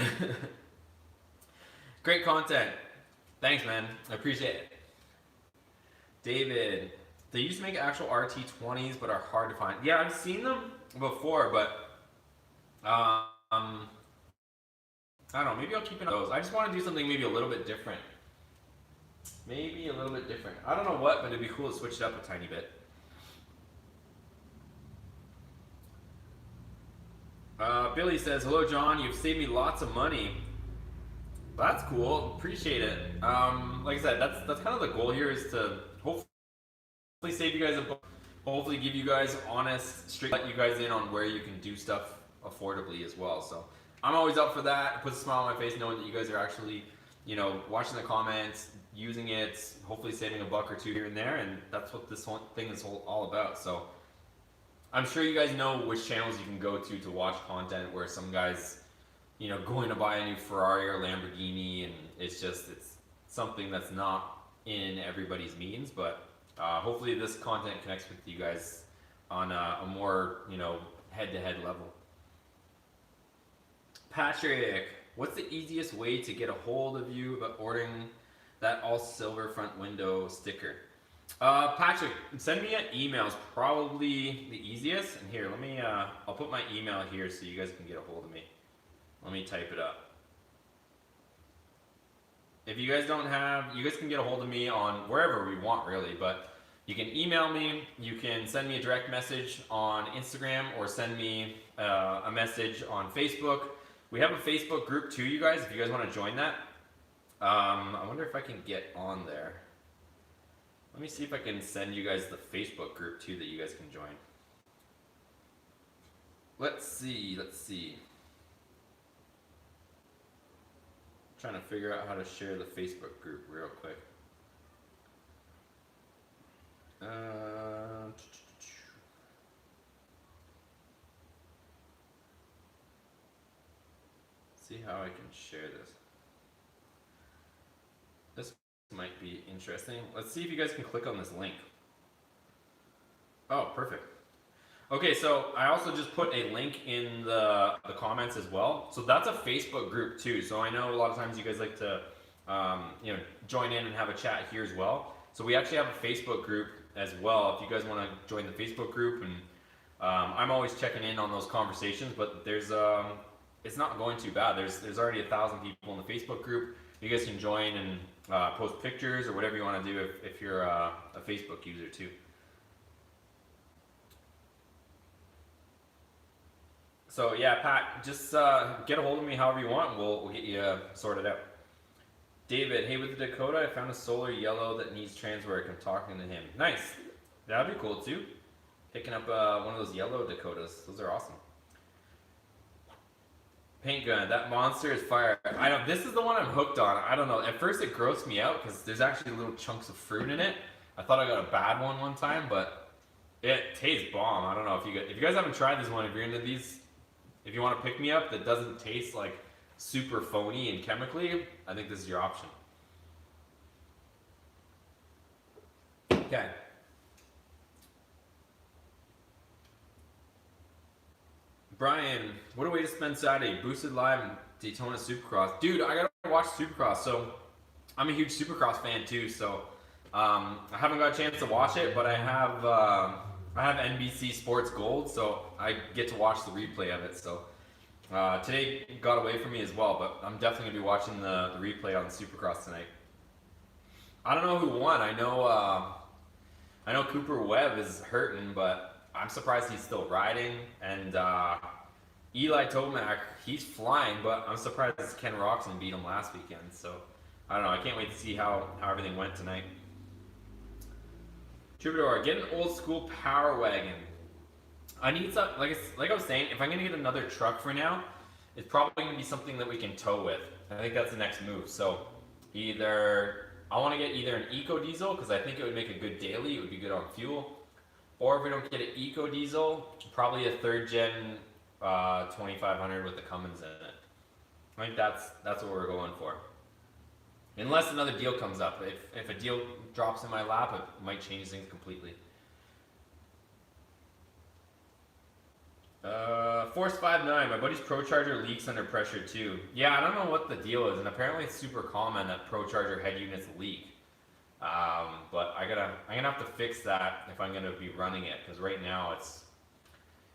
Great content. Thanks, man. I appreciate it. David. They used to make actual RT20s, but are hard to find. Yeah, I've seen them before, but I don't know. Maybe I'll keep an eye on those. I just want to do something maybe a little bit different. Maybe a little bit different. I don't know what, but it'd be cool to switch it up a tiny bit. Billy says, hello John, you've saved me lots of money. That's cool, appreciate it. Like I said, that's kind of the goal here, is to hopefully save you guys hopefully give you guys honest, straight, let you guys in on where you can do stuff affordably as well. So I'm always up for that. It puts a smile on my face knowing that you guys are actually, you know, watching the comments, using it, hopefully saving a buck or two here and there, and that's what this whole thing is all about. So I'm sure you guys know which channels you can go to watch content where some guys, you know, going to buy a new Ferrari or Lamborghini, and it's something that's not in everybody's means, but hopefully this content connects with you guys on a more, you know, head-to-head level. Patrick, what's the easiest way to get a hold of you about ordering that all silver front window sticker? Patrick, send me an email is probably the easiest. And here, let me, I'll put my email here so you guys can get a hold of me. Let me type it up. If you guys don't have, you guys can get a hold of me on wherever we want really, but you can email me, you can send me a direct message on Instagram, or send me a message on Facebook. We have a Facebook group too, you guys, if you guys want to join that. I wonder if I can get on there. Let me see if I can send you guys the Facebook group too that you guys can join. Let's see. Trying to figure out how to share the Facebook group real quick. See how I can share this. This might be interesting. Let's see if you guys can click on this link. Oh, perfect. Okay, so I also just put a link in the comments as well. So that's a Facebook group too. So I know a lot of times you guys like to you know, join in and have a chat here as well. So we actually have a Facebook group as well if you guys want to join the Facebook group. And I'm always checking in on those conversations, but there's it's not going too bad. There's already 1,000 people in the Facebook group. You guys can join and post pictures or whatever you want to do if you're a Facebook user too. So yeah, Pat, just get a hold of me however you want. We'll get you sorted out. David, hey, with the Dakota, I found a solar yellow that needs trans work. I'm talking to him. Nice. That'd be cool too. Picking up one of those yellow Dakotas. Those are awesome. Paint gun, that monster is fire. I know, this is the one I'm hooked on. I don't know. At first it grossed me out because there's actually little chunks of fruit in it. I thought I got a bad one time, but it tastes bomb. I don't know if you guys haven't tried this one. If you're into these, if you want to pick me up that doesn't taste like super phony and chemically, I think this is your option. Okay. Brian, what a way to spend Saturday. Boosted Live and Daytona Supercross. Dude, I gotta watch Supercross. So I'm a huge Supercross fan too. So I haven't got a chance to watch it, but I have NBC Sports Gold, so I get to watch the replay of it. So today got away from me as well, but I'm definitely gonna be watching the replay on Supercross tonight. I don't know who won. I know Cooper Webb is hurting, but I'm surprised he's still riding. And Eli Tomac, he's flying, but I'm surprised Ken Roxon beat him last weekend. So I don't know. I can't wait to see how everything went tonight. Troubadour, get an old school power wagon. I need some, like I was saying, if I'm gonna get another truck for now, it's probably gonna be something that we can tow with. I think that's the next move. So I want to get either an eco diesel because I think it would make a good daily. It would be good on fuel. Or if we don't get an eco diesel, probably a third gen 2500 with the Cummins in it. I think that's what we're going for. Unless another deal comes up. If a deal drops in my lap, it might change things completely. Force59, my buddy's ProCharger leaks under pressure too. Yeah, I don't know what the deal is, and apparently it's super common that ProCharger head units leak. But I'm gonna have to fix that if I'm gonna be running it, because right now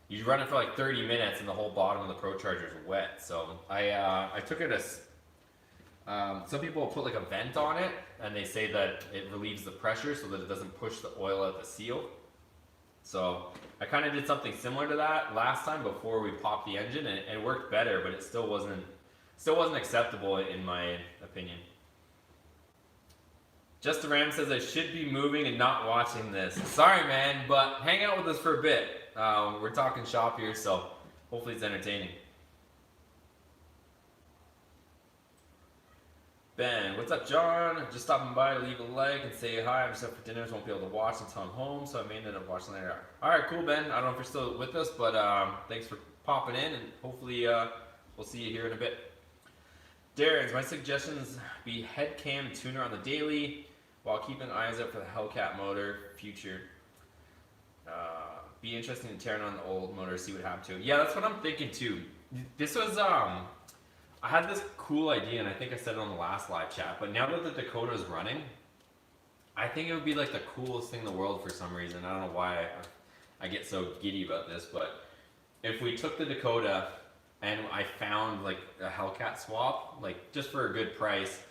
you run it for like 30 minutes and the whole bottom of the ProCharger is wet. So I took it as some people put like a vent on it, and they say that it relieves the pressure so that it doesn't push the oil out the seal. So I kind of did something similar to that last time before we popped the engine, and it worked better, but it still wasn't acceptable in my opinion. Just the Ram says I should be moving and not watching this. Sorry, man, but hang out with us for a bit. We're talking shop here, so hopefully it's entertaining. Ben, what's up, John? Just stopping by to leave a like and say hi. I'm just up for dinner, so won't be able to watch until I'm home, so I may end up watching later. Alright, cool, Ben. I don't know if you're still with us, but thanks for popping in, and hopefully we'll see you here in a bit. Darren's, my suggestions be head cam tuner on the daily, while keeping eyes out for the Hellcat motor future. Be interesting to tear on the old motor, see what happened to it. Yeah, that's what I'm thinking too. This was I had this cool idea, and I think I said it on the last live chat, but now that the Dakota is running, I think it would be like the coolest thing in the world for some reason. I don't know why I get so giddy about this, but if we took the Dakota and I found like a Hellcat swap, like just for a good price,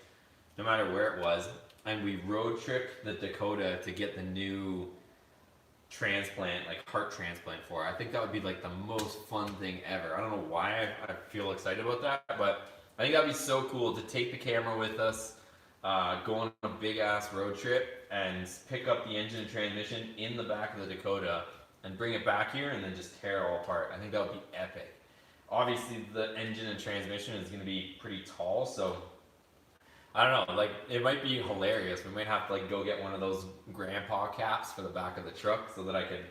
no matter where it was, and we road tripped the Dakota to get the new transplant, like heart transplant for it. I think that would be like the most fun thing ever. I don't know why I feel excited about that, but I think that'd be so cool to take the camera with us, go on a big ass road trip and pick up the engine and transmission in the back of the Dakota and bring it back here and then just tear it all apart. I think that would be epic. Obviously the engine and transmission is going to be pretty tall, so I don't know, like it might be hilarious. We might have to like go get one of those grandpa caps for the back of the truck so that I could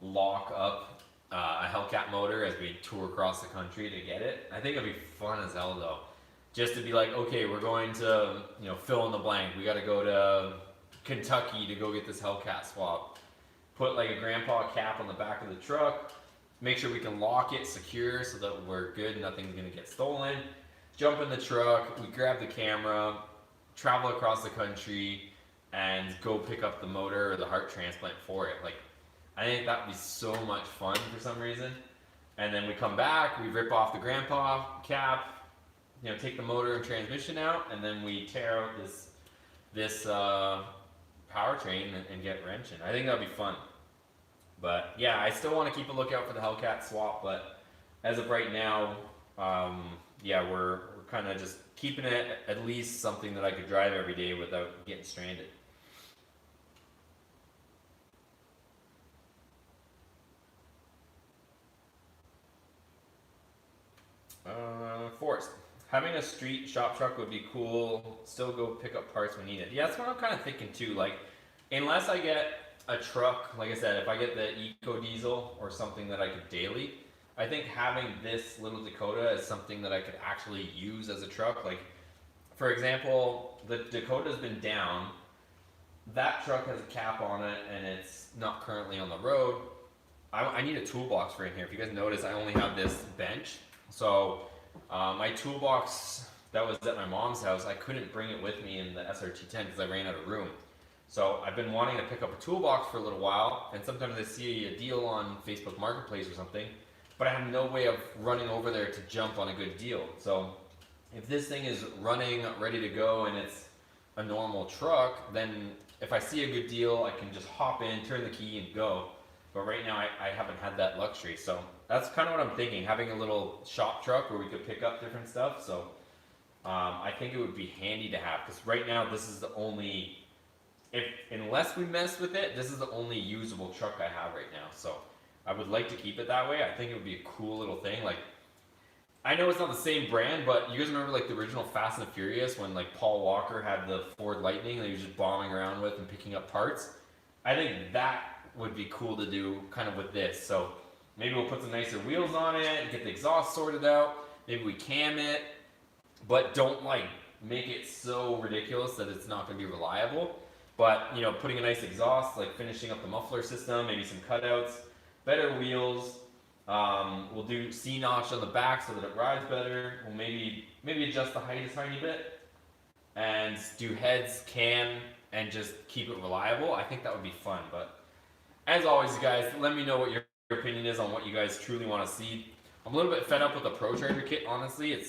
lock up a Hellcat motor as we tour across the country to get it. I think it'd be fun as hell though. Just to be like, okay, we're going to, fill in the blank. We got to go to Kentucky to go get this Hellcat swap. Put like a grandpa cap on the back of the truck. Make sure we can lock it secure so that we're good. Nothing's going to get stolen. Jump in the truck, we grab the camera, travel across the country, and go pick up the motor or the heart transplant for it. Like, I think that'd be so much fun for some reason. And then we come back, we rip off the grandpa cap, take the motor and transmission out, and then we tear out this powertrain and get wrenching. I think that'd be fun. But yeah, I still want to keep a lookout for the Hellcat swap, but as of right now, yeah, we're kind of just keeping it at least something that I could drive every day without getting stranded. Forrest, having a street shop truck would be cool. Still go pick up parts when needed. Yeah, that's what I'm kind of thinking too. Like, unless I get a truck, like I said, if I get the eco diesel or something that I could daily, I think having this little Dakota is something that I could actually use as a truck. Like, for example, the Dakota's been down. That truck has a cap on it, and it's not currently on the road. I need a toolbox for in here. If you guys notice, I only have this bench. So my toolbox that was at my mom's house, I couldn't bring it with me in the SRT-10 because I ran out of room. So I've been wanting to pick up a toolbox for a little while, and sometimes I see a deal on Facebook Marketplace or something, but I have no way of running over there to jump on a good deal. So if this thing is running, ready to go, and it's a normal truck, then if I see a good deal, I can just hop in, turn the key, and go. But right now I haven't had that luxury. So that's kind of what I'm thinking, having a little shop truck where we could pick up different stuff. So I think it would be handy to have, because right now this is the only, unless we mess with it, this is the only usable truck I have right now. So I would like to keep it that way. I think it would be a cool little thing. Like, I know it's not the same brand, but you guys remember like the original Fast and Furious when like Paul Walker had the Ford Lightning that he was just bombing around with and picking up parts? I think that would be cool to do kind of with this. So maybe we'll put some nicer wheels on it and get the exhaust sorted out. Maybe we cam it, but don't like make it so ridiculous that it's not going to be reliable. But, you know, putting a nice exhaust, like finishing up the muffler system, maybe some cutouts, better wheels. We'll do C-notch on the back so that it rides better. We'll maybe adjust the height a tiny bit and do heads, cam, and just keep it reliable. I think that would be fun. But as always, guys, let me know what your opinion is on what you guys truly want to see. I'm a little bit fed up with the ProCharger kit, honestly.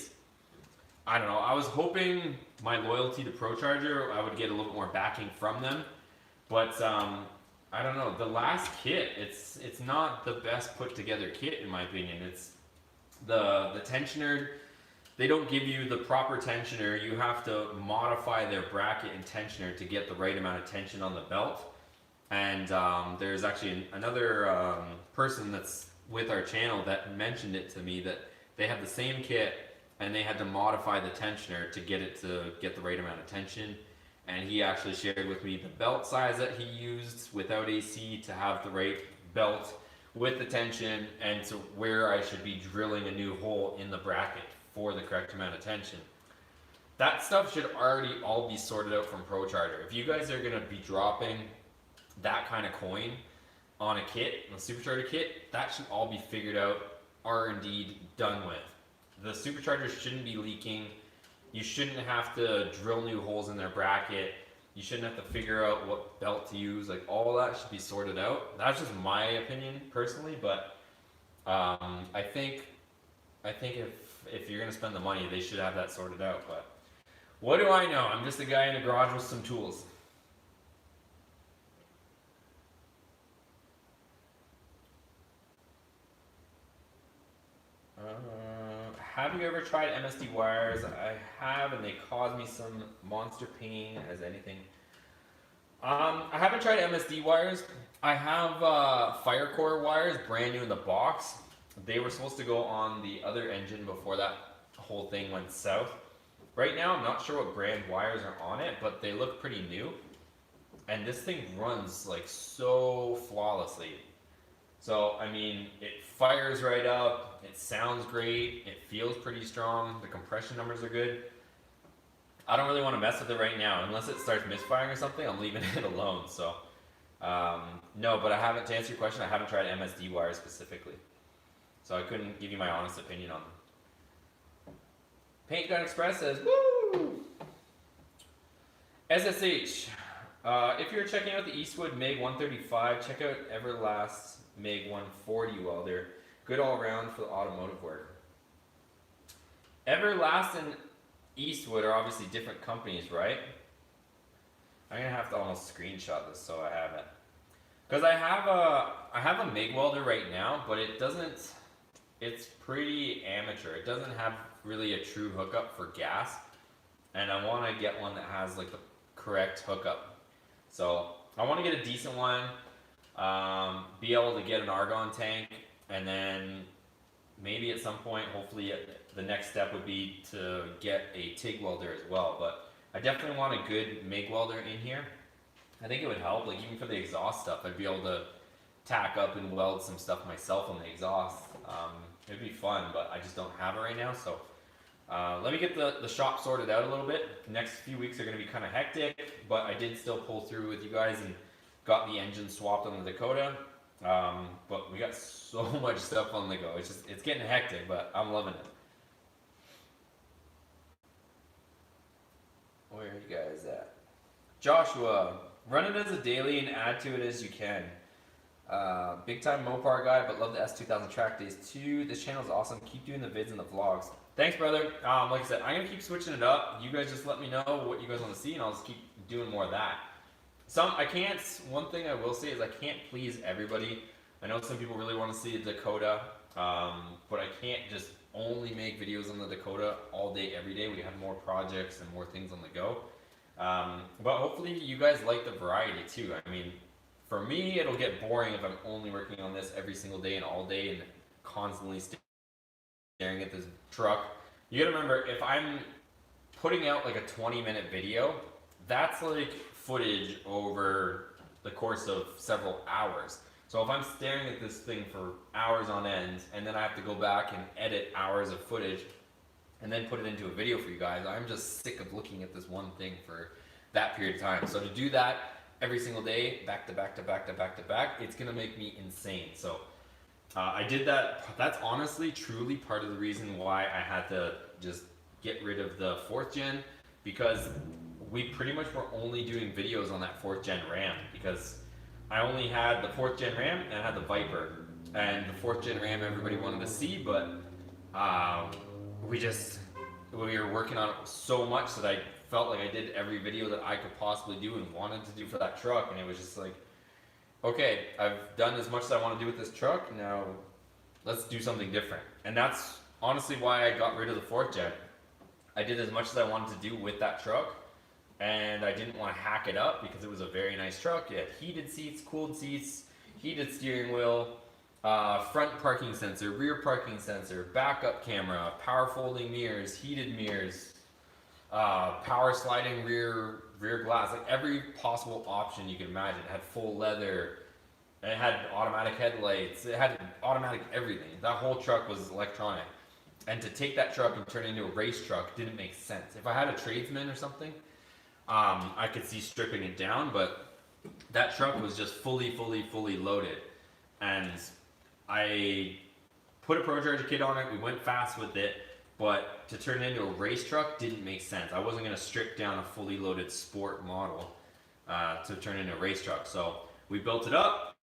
I don't know, I was hoping my loyalty to ProCharger, I would get a little bit more backing from them. But I don't know, the last kit, it's not the best put together kit in my opinion. It's the tensioner, they don't give you the proper tensioner. You have to modify their bracket and tensioner to get the right amount of tension on the belt. And there's actually another person that's with our channel that mentioned it to me, that they have the same kit and they had to modify the tensioner to get it to get the right amount of tension. And he actually shared with me the belt size that he used without AC to have the right belt with the tension, and to where I should be drilling a new hole in the bracket for the correct amount of tension. That stuff should already all be sorted out from ProCharger. If you guys are going to be dropping that kind of coin on a kit, a Supercharger kit, that should all be figured out, R&D done with. The Supercharger shouldn't be leaking. You shouldn't have to drill new holes in their bracket. You shouldn't have to figure out what belt to use. Like, all that should be sorted out. That's just my opinion personally, but I think if you're gonna spend the money, they should have that sorted out. But what do I know? I'm just a guy in a garage with some tools. Have you ever tried MSD wires? I have, and they cause me some monster pain as anything. I haven't tried MSD wires. I have Firecore wires, brand new in the box. They were supposed to go on the other engine before that whole thing went south. Right now, I'm not sure what brand wires are on it, but they look pretty new. And this thing runs like so flawlessly. So, I mean, it fires right up, it sounds great, it feels pretty strong, the compression numbers are good. I don't really want to mess with it right now. Unless it starts misfiring or something, I'm leaving it alone. So, no, but I haven't, to answer your question, I haven't tried MSD wires specifically. So I couldn't give you my honest opinion on them. Paint Gun Express says, woo! SSH, if you're checking out the Eastwood MiG 135, check out Everlast MiG 140 welder. Good all around for the automotive work. Everlast and Eastwood are obviously different companies, right? I'm gonna have to almost screenshot this so I have it, because I have a MIG welder right now, but it doesn't. It's pretty amateur. It doesn't have really a true hookup for gas, and I want to get one that has like the correct hookup. So I want to get a decent one. Be able to get an argon tank, and then maybe at some point, hopefully the next step would be to get a TIG welder as well. But I definitely want a good MIG welder in here. I think it would help, like even for the exhaust stuff, I'd be able to tack up and weld some stuff myself on the exhaust. It'd be fun, but I just don't have it right now. So let me get the shop sorted out a little bit. The next few weeks are going to be kind of hectic, but I did still pull through with you guys and got the engine swapped on the Dakota. But we got so much stuff on the go. It's getting hectic, but I'm loving it. Where are you guys at? Joshua, run it as a daily and add to it as you can. Big time Mopar guy, but love the S2000 track days too. This channel is awesome. Keep doing the vids and the vlogs. Thanks, brother. Like I said, I'm gonna keep switching it up. You guys just let me know what you guys want to see, and I'll just keep doing more of that. One thing I will say is I can't please everybody. I know some people really want to see a Dakota, but I can't just only make videos on the Dakota all day, every day. We have more projects and more things on the go. But hopefully you guys like the variety too. I mean, for me, it'll get boring if I'm only working on this every single day and all day and constantly staring at this truck. You gotta remember, if I'm putting out like a 20-minute video, that's like footage over the course of several hours. So if I'm staring at this thing for hours on end, and then I have to go back and edit hours of footage and then put it into a video for you guys, I'm just sick of looking at this one thing for that period of time. So to do that every single day, back to back to back to back to back, it's gonna make me insane. So I did that. That's honestly, truly part of the reason why I had to just get rid of the 4th gen, because we pretty much were only doing videos on that 4th gen RAM, because I only had the 4th gen RAM and I had the Viper, and the 4th gen RAM everybody wanted to see, but we were working on it so much that I felt like I did every video that I could possibly do and wanted to do for that truck, and it was just like, okay, I've done as much as I want to do with this truck, now let's do something different. And that's honestly why I got rid of the 4th gen. I did as much as I wanted to do with that truck, and I didn't want to hack it up because it was a very nice truck. It had heated seats, cooled seats, heated steering wheel, front parking sensor, rear parking sensor, backup camera, power folding mirrors, heated mirrors, power sliding rear glass, like every possible option you could imagine. It had full leather, it had automatic headlights, it had automatic everything. That whole truck was electronic. And to take that truck and turn it into a race truck didn't make sense. If I had a tradesman or something, I could see stripping it down, but that truck was just fully loaded. And I put a ProCharger kit on it, we went fast with it, but to turn it into a race truck didn't make sense. I wasn't going to strip down a fully loaded sport model to turn it into a race truck. So we built it up,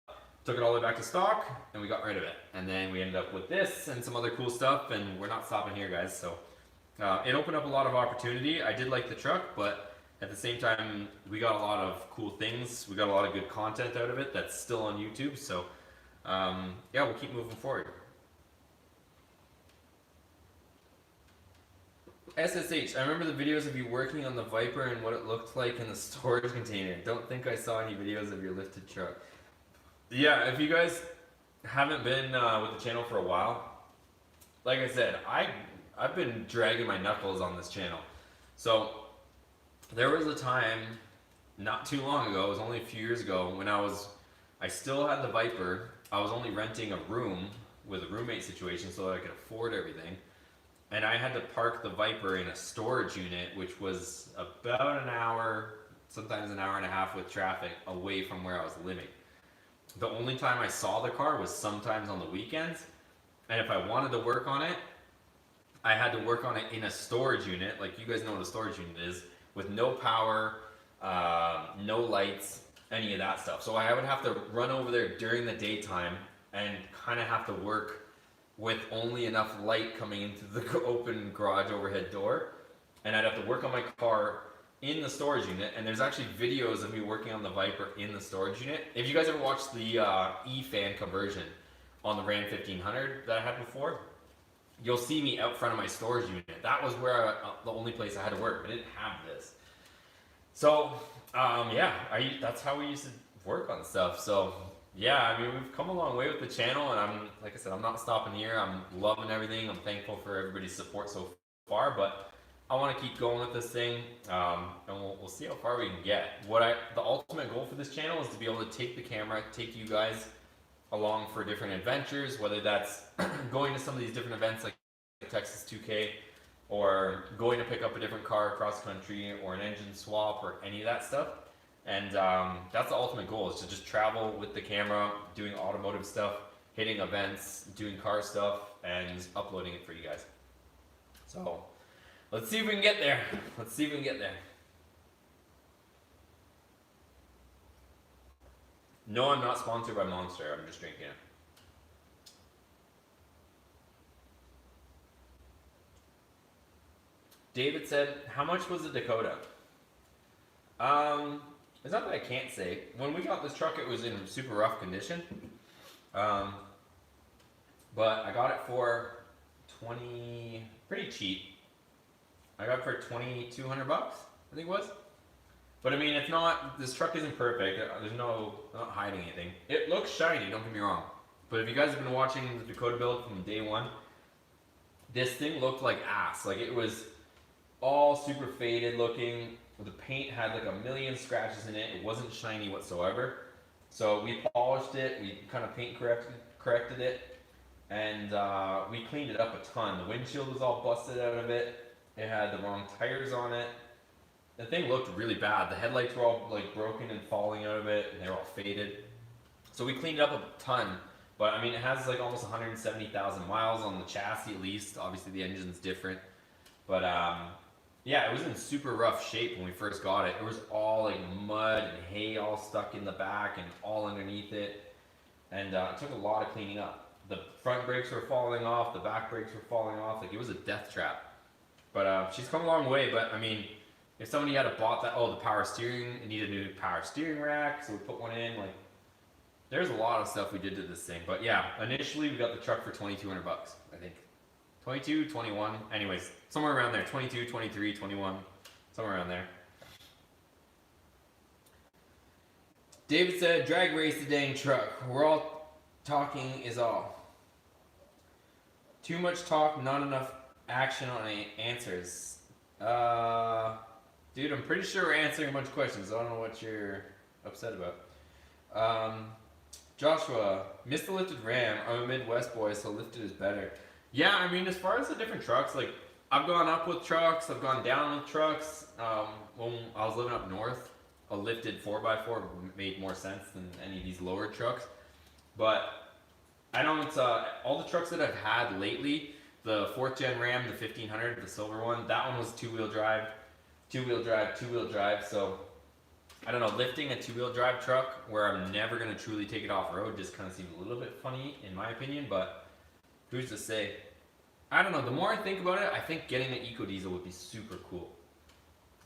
took it all the way back to stock, and we got rid of it. And then we ended up with this and some other cool stuff, and we're not stopping here, guys. So it opened up a lot of opportunity. I did like the truck, but at the same time, we got a lot of cool things. We got a lot of good content out of it that's still on YouTube. So yeah, we'll keep moving forward. SSH, I remember the videos of you working on the Viper and what it looked like in the storage container. Don't think I saw any videos of your lifted truck. Yeah, if you guys haven't been with the channel for a while, like I said, I've been dragging my knuckles on this channel. So there was a time not too long ago, it was only a few years ago, when I still had the Viper. I was only renting a room with a roommate situation so that I could afford everything. And I had to park the Viper in a storage unit, which was about an hour, sometimes an hour and a half with traffic away from where I was living. The only time I saw the car was sometimes on the weekends. And if I wanted to work on it, I had to work on it in a storage unit, like you guys know what a storage unit is, with no power, no lights, any of that stuff. So I would have to run over there during the daytime and kind of have to work with only enough light coming into the open garage overhead door. And I'd have to work on my car in the storage unit. And there's actually videos of me working on the Viper in the storage unit. If you guys ever watched the E-fan conversion on the RAM 1500 that I had before, you'll see me out front of my storage unit. That was where the only place I had to work. I didn't have this. So yeah, that's how we used to work on stuff. So yeah, I mean, we've come a long way with the channel, and like I said, I'm not stopping here. I'm loving everything. I'm thankful for everybody's support so far, but I want to keep going with this thing, and we'll see how far we can get. The ultimate goal for this channel is to be able to take the camera, take you guys along for different adventures, whether that's going to some of these different events like Texas 2K, or going to pick up a different car across country, or an engine swap, or any of that stuff. And that's the ultimate goal, is to just travel with the camera, doing automotive stuff, hitting events, doing car stuff, and uploading it for you guys. So let's see if we can get there. Let's see if we can get there. No, I'm not sponsored by Monster. I'm just drinking it. David said, how much was the Dakota? It's not that I can't say. When we got this truck, it was in super rough condition. Um, but I got it for pretty cheap. I got it for 2,200 bucks, I think it was. But I mean, it's not, this truck isn't perfect. There's not hiding anything. It looks shiny, don't get me wrong. But if you guys have been watching the Dakota build from day one, this thing looked like ass. Like, it was all super faded looking. The paint had like a million scratches in it. It wasn't shiny whatsoever. So we polished it, we kind of paint corrected it, and we cleaned it up a ton. The windshield was all busted out of it. It had the wrong tires on it. The thing looked really bad. The headlights were all like broken and falling out of it, and they were all faded. So we cleaned it up a ton. But I mean, it has like almost 170,000 miles on the chassis at least. Obviously the engine's different. But yeah, it was in super rough shape when we first got it. It was all like mud and hay all stuck in the back and all underneath it. And it took a lot of cleaning up. The front brakes were falling off, the back brakes were falling off. Like, it was a death trap. But she's come a long way. But I mean, if somebody had bought that, the power steering, it needed a new power steering rack, so we put one in. Like, there's a lot of stuff we did to this thing. But yeah, initially we got the truck for 2,200 bucks, I think. 22, 21, anyways, somewhere around there. 22, 23, 21, somewhere around there. David said, drag race the dang truck. We're all talking is all. Too much talk, not enough action on any answers. Dude, I'm pretty sure we're answering a bunch of questions. I don't know what you're upset about. Joshua, missed the lifted Ram. I'm a Midwest boy, so lifted is better. Yeah, I mean, as far as the different trucks, like, I've gone up with trucks, I've gone down with trucks. When I was living up north, a lifted 4x4 made more sense than any of these lower trucks. But I don't, all the trucks that I've had lately, the 4th gen Ram, the 1500, the silver one, that one was two-wheel drive. So I don't know, lifting a two-wheel drive truck where I'm never going to truly take it off-road just kind of seems a little bit funny in my opinion, but who's to say? I don't know, the more I think about it, I think getting an eco diesel would be super cool.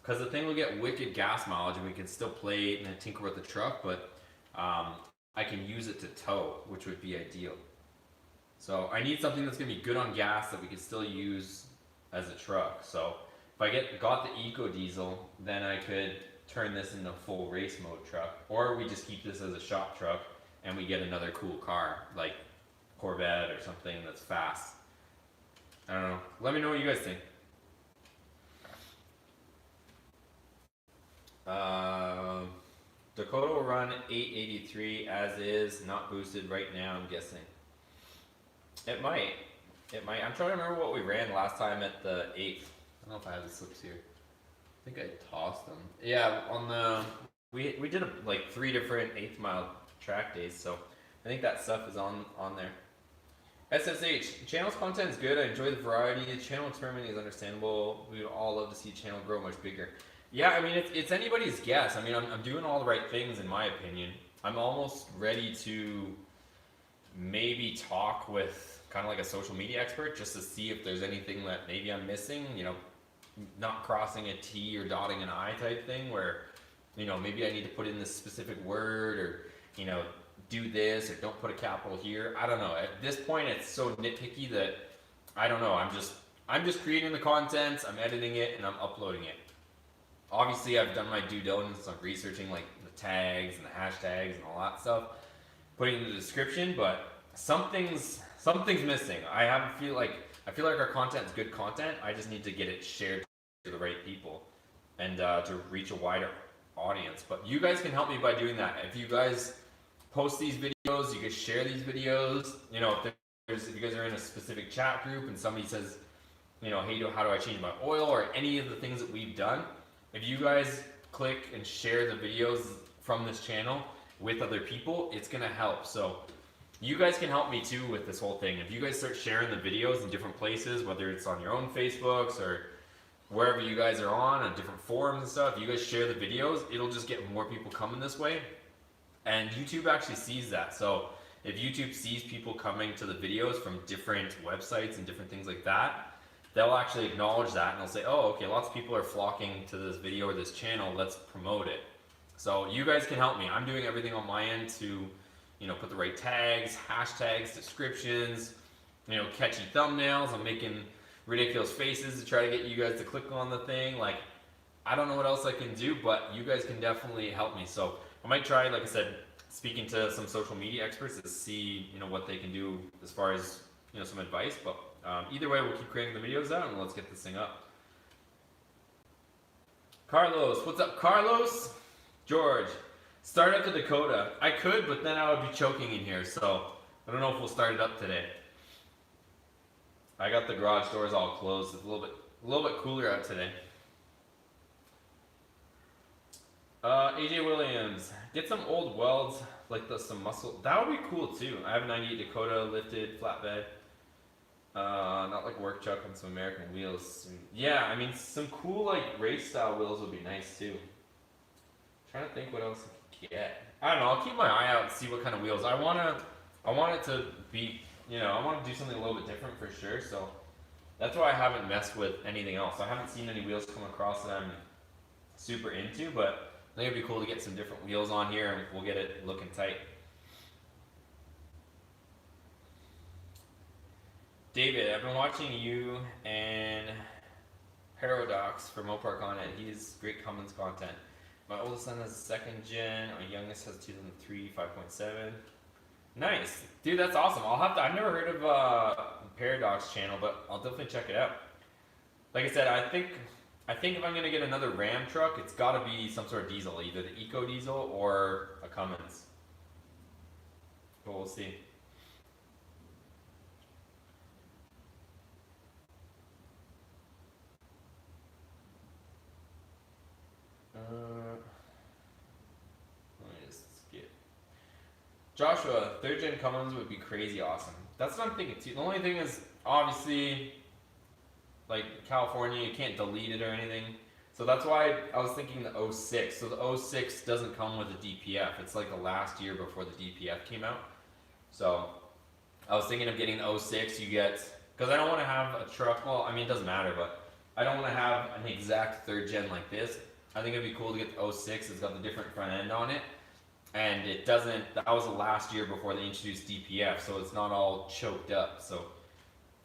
Because the thing will get wicked gas mileage and we can still play and tinker with the truck, but I can use it to tow, which would be ideal. So I need something that's going to be good on gas that we can still use as a truck. So if I got the eco diesel, then I could turn this into a full race mode truck, or we just keep this as a shop truck and we get another cool car like Corvette or something that's fast. I don't know. Let me know what you guys think. Dakota will run 883 as is, not boosted right now, I'm guessing. It might. I'm trying to remember what we ran last time at the 8th. I don't know if I have the slips here. I think I tossed them. Yeah, on the we did like 3 different 8th mile track days, so I think that stuff is on there. SSH, channel's content is good. I enjoy the variety. The channel experimenting is understandable. We would all love to see channel grow much bigger. Yeah, I mean, it's anybody's guess. I mean, I'm doing all the right things in my opinion. I'm almost ready to maybe talk with kind of like a social media expert just to see if there's anything that maybe I'm missing, you know, not crossing a T or dotting an I type thing where, you know, maybe I need to put in this specific word or, you know, do this or don't put a capital here. I don't know. At this point, it's so nitpicky that I don't know. I'm just creating the content, I'm editing it, and I'm uploading it. Obviously, I've done my due diligence on researching like the tags and the hashtags and all that stuff, putting in the description, but something's missing. I feel like our content is good content. I just need to get it shared to the right people and to reach a wider audience. But you guys can help me by doing that. If you guys post these videos, you can share these videos. You know, if you guys are in a specific chat group and somebody says, you know, hey, how do I change my oil or any of the things that we've done, if you guys click and share the videos from this channel with other people, it's gonna help. So you guys can help me too with this whole thing. If you guys start sharing the videos in different places, whether it's on your own Facebooks or wherever you guys are on different forums and stuff, you guys share the videos, it'll just get more people coming this way. And YouTube actually sees that. So if YouTube sees people coming to the videos from different websites and different things like that, they'll actually acknowledge that and they'll say, oh, okay, lots of people are flocking to this video or this channel, let's promote it. So you guys can help me. I'm doing everything on my end to, you put the right tags, hashtags, descriptions, catchy thumbnails. I'm making ridiculous faces to try to get you guys to click on the thing. Like, I don't know what else I can do, but you guys can definitely help me. So I might try, like I said, speaking to some social media experts to see, what they can do as far as, some advice. But either way, we'll keep creating the videos out and let's get this thing up. Carlos, what's up, Carlos? George, start up the Dakota. I could, but then I would be choking in here, so I don't know if we'll start it up today. I got the garage doors all closed. It's a little bit cooler out today. AJ Williams, get some old welds like some muscle. That would be cool too. I have a 98 Dakota lifted flatbed. Not like work truck on some American wheels. Yeah, I mean some cool like race style wheels would be nice too. Trying to think what else I could get. I don't know. I'll keep my eye out and see what kind of wheels. I want it to be. I want to do something a little bit different for sure. So that's why I haven't messed with anything else. I haven't seen any wheels come across that I'm super into, but I think it'd be cool to get some different wheels on here and we'll get it looking tight. David, I've been watching you and Paradox for Mopar content. He's great Cummins content. My oldest son has a 2nd gen. My youngest has 2003 5.7. Nice, dude. That's awesome. I've never heard of Paradox channel, but I'll definitely check it out. Like I said, I think if I'm gonna get another Ram truck, it's got to be some sort of diesel, either the Eco Diesel or a Cummins. But we'll see. Let me just skip. Joshua, 3rd gen Cummins would be crazy awesome. That's what I'm thinking too. The only thing is, obviously, like California, you can't delete it or anything. So that's why I was thinking the 06. So the 06 doesn't come with a DPF. It's like the last year before the DPF came out. So I was thinking of getting the 06. You get, because I don't want to have a truck. Well, I mean, it doesn't matter, but I don't want to have an exact 3rd gen like this. I think it'd be cool to get the 06. It's got the different front end on it. And it doesn't, that was the last year before they introduced DPF, so it's not all choked up. So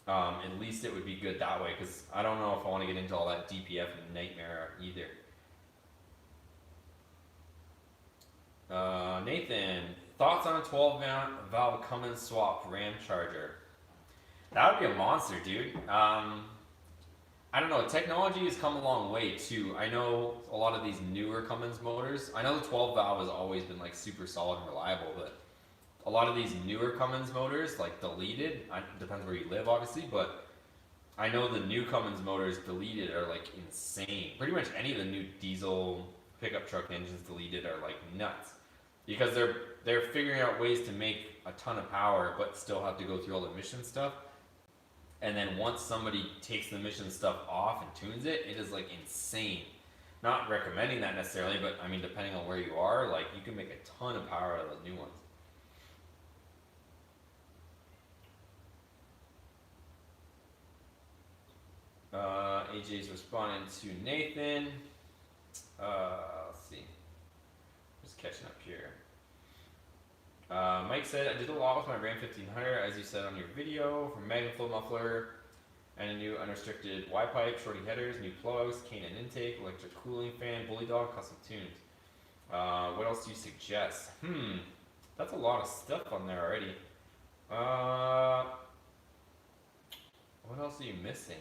at least it would be good that way, because I don't know if I want to get into all that DPF nightmare either. Nathan, thoughts on a 12-valve Cummins swap RAM charger? That would be a monster, dude. I don't know, technology has come a long way too. I know a lot of these newer Cummins motors, I know the 12 valve has always been like super solid and reliable, but a lot of these newer Cummins motors, like deleted, depends where you live obviously, but I know the new Cummins motors deleted are like insane. Pretty much any of the new diesel pickup truck engines deleted are like nuts, because they're figuring out ways to make a ton of power but still have to go through all the emission stuff. And then once somebody takes the emission stuff off and tunes it, it is like insane. Not recommending that necessarily, but I mean, depending on where you are, like you can make a ton of power out of the new ones. AJ's responding to Nathan. Let's see. Just catching up here. Mike said, I did a lot with my RAM 1500, as you said on your video, from magnet flow muffler, and a new unrestricted Y-pipe, shorty headers, new plugs, K&N intake, electric cooling fan, bully dog, custom tunes. What else do you suggest? That's a lot of stuff on there already. What else are you missing?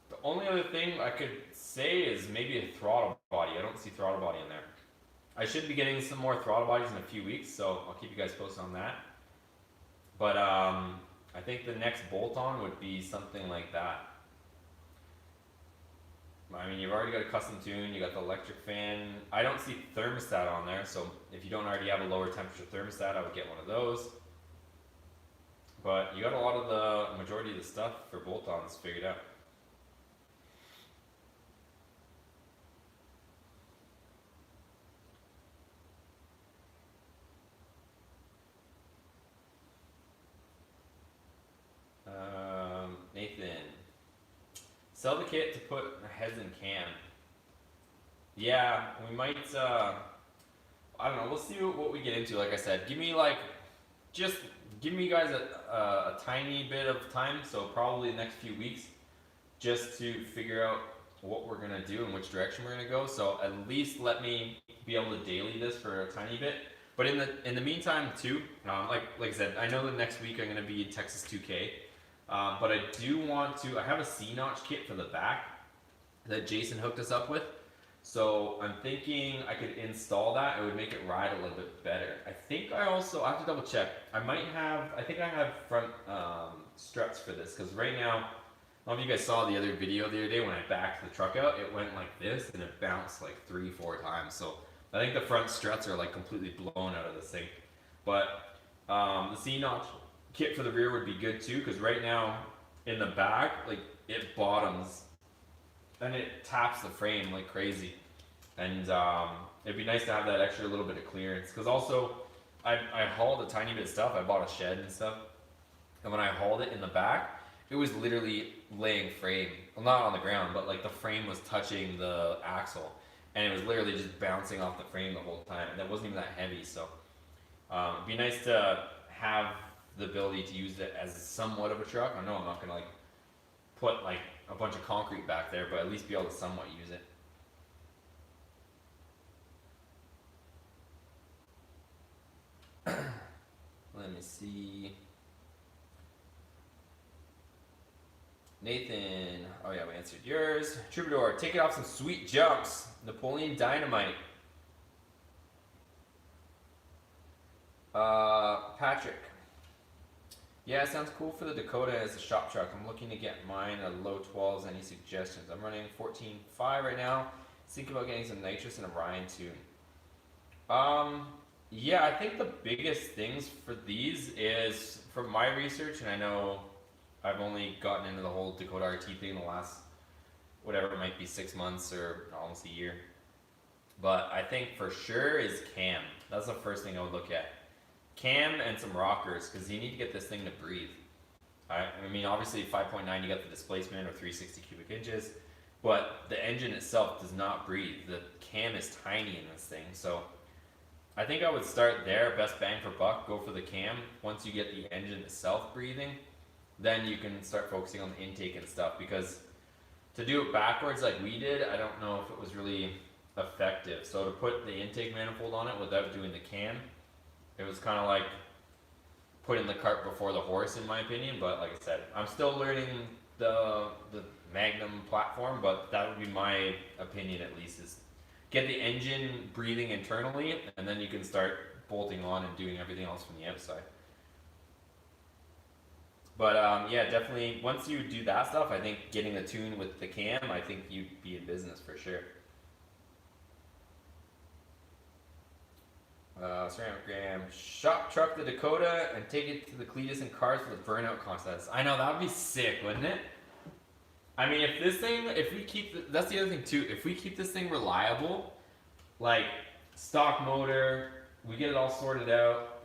The only other thing I could say is maybe a throttle body. I don't see throttle body in there. I should be getting some more throttle bodies in a few weeks, so I'll keep you guys posted on that. But I think the next bolt-on would be something like that. I mean, you've already got a custom tune, you got the electric fan. I don't see thermostat on there, so if you don't already have a lower temperature thermostat, I would get one of those. But you got a lot of the majority of the stuff for bolt-ons figured out. Nathan, sell the kit to put heads in cam. Yeah, we might. I don't know. We'll see what we get into. Like I said, just give me guys a tiny bit of time. So probably the next few weeks, just to figure out what we're gonna do and which direction we're gonna go. So at least let me be able to daily this for a tiny bit. But in the meantime too, like I said, I know that next week I'm gonna be in Texas 2K. But I do want to. I have a C-notch kit for the back that Jason hooked us up with. So I'm thinking I could install that. It would make it ride a little bit better. I think I have to double check. I think I have front struts for this, because right now, I don't know if you guys saw the other video the other day when I backed the truck out, it went like this and it bounced like 3-4 times. So I think the front struts are like completely blown out of this thing. But the C-notch kit for the rear would be good too, because right now in the back, like, it bottoms and it taps the frame like crazy. And it'd be nice to have that extra little bit of clearance, because also I hauled a tiny bit of stuff. I bought a shed and stuff, and when I hauled it in the back, it was literally laying frame, well, not on the ground, but like the frame was touching the axle, and it was literally just bouncing off the frame the whole time, and that wasn't even that heavy. So it'd be nice to have the ability to use it as somewhat of a truck. I know I'm not gonna like put like a bunch of concrete back there, but at least be able to somewhat use it. Let me see. Nathan, oh yeah, we answered yours. Troubadour, take it off some sweet jumps. Napoleon Dynamite. Patrick. Yeah, sounds cool for the Dakota as a shop truck. I'm looking to get mine a low 12s. Any suggestions? I'm running 14.5 right now. Thinking about getting some nitrous and a Ryan tune. Yeah, I think the biggest things for these is, from my research, and I know I've only gotten into the whole Dakota RT thing in the last, whatever it might be, 6 months or almost a year. But I think for sure is cam. That's the first thing I would look at. Cam and some rockers, because you need to get this thing to breathe. I mean, obviously 5.9 you got the displacement, or 360 cubic inches, but the engine itself does not breathe. The cam is tiny in this thing, so I think I would start there. Best bang for buck, go for the cam. Once you get the engine itself breathing, then you can start focusing on the intake and stuff, because to do it backwards like we did, I don't know if it was really effective. So to put the intake manifold on it without doing the cam, it was kind of like putting the cart before the horse, in my opinion. But like I said, I'm still learning the Magnum platform, but that would be my opinion, at least, is get the engine breathing internally, and then you can start bolting on and doing everything else from the outside. But yeah, definitely, once you do that stuff, I think getting the tune with the cam, I think you'd be in business for sure. Ceramic Graham, shop truck the Dakota and take it to the Cletus and cars for the burnout contest. I know, that would be sick, wouldn't it? I mean, if we keep, that's the other thing too, if we keep this thing reliable, like stock motor, we get it all sorted out,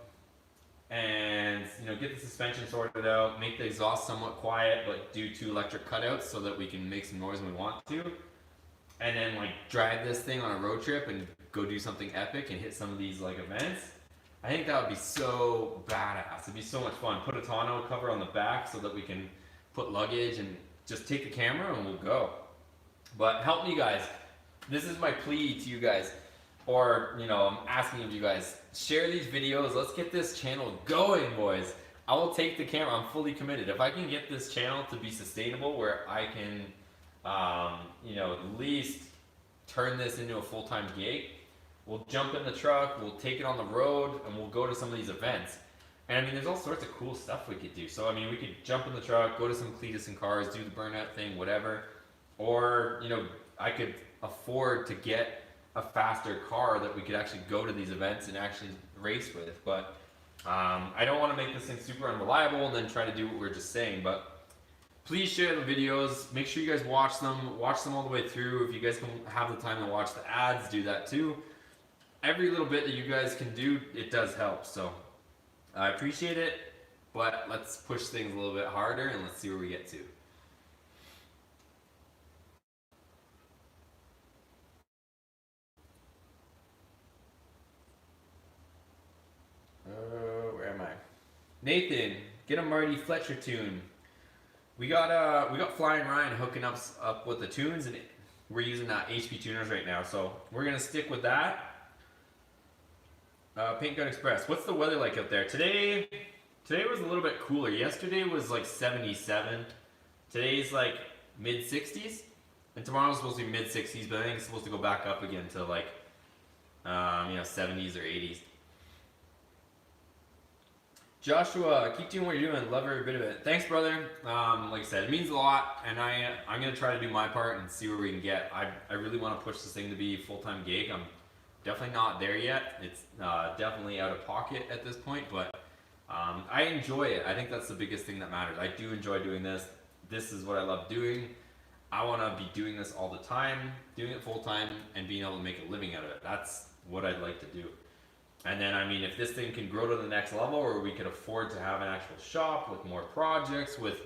and get the suspension sorted out, make the exhaust somewhat quiet, but do 2 electric cutouts so that we can make some noise when we want to, and then like drive this thing on a road trip and go do something epic and hit some of these like events. I think that would be so badass. It'd be so much fun. Put a tonneau cover on the back so that we can put luggage and just take the camera and we'll go. But help me, guys. This is my plea to you guys, or I'm asking of you guys, share these videos. Let's get this channel going, boys. I will take the camera. I'm fully committed. If I can get this channel to be sustainable, where I can at least turn this into a full-time gig, we'll jump in the truck, we'll take it on the road, and we'll go to some of these events. And I mean, there's all sorts of cool stuff we could do. So I mean, we could jump in the truck, go to some Cletus and cars, do the burnout thing, whatever. Or I could afford to get a faster car that we could actually go to these events and actually race with. But I don't want to make this thing super unreliable and then try to do what we're just saying. But please share the videos. Make sure you guys watch them all the way through. If you guys can have the time to watch the ads, do that too. Every little bit that you guys can do, it does help. So I appreciate it, but let's push things a little bit harder and let's see where we get to. Nathan, get a Marty Fletcher tune. We got Flying Ryan hooking up with the tunes, and we're using HP tuners right now, so we're gonna stick with that. Paint Gun Express. What's the weather like out there today? Today was a little bit cooler. Yesterday was like 77. Today's like mid 60s, and tomorrow's supposed to be mid 60s, but I think it's supposed to go back up again to like 70s or 80s. Joshua, keep doing what you're doing. Love every bit of it. Thanks, brother. Like I said, it means a lot, and I'm gonna try to do my part and see where we can get. I really want to push this thing to be a full-time gig. I'm definitely not there yet. It's definitely out of pocket at this point, but I enjoy it. I think that's the biggest thing that matters. I do enjoy doing this. This is what I love doing. I want to be doing this all the time, doing it full-time, and being able to make a living out of it. That's what I'd like to do. And then, I mean, if this thing can grow to the next level, or we could afford to have an actual shop with more projects, with,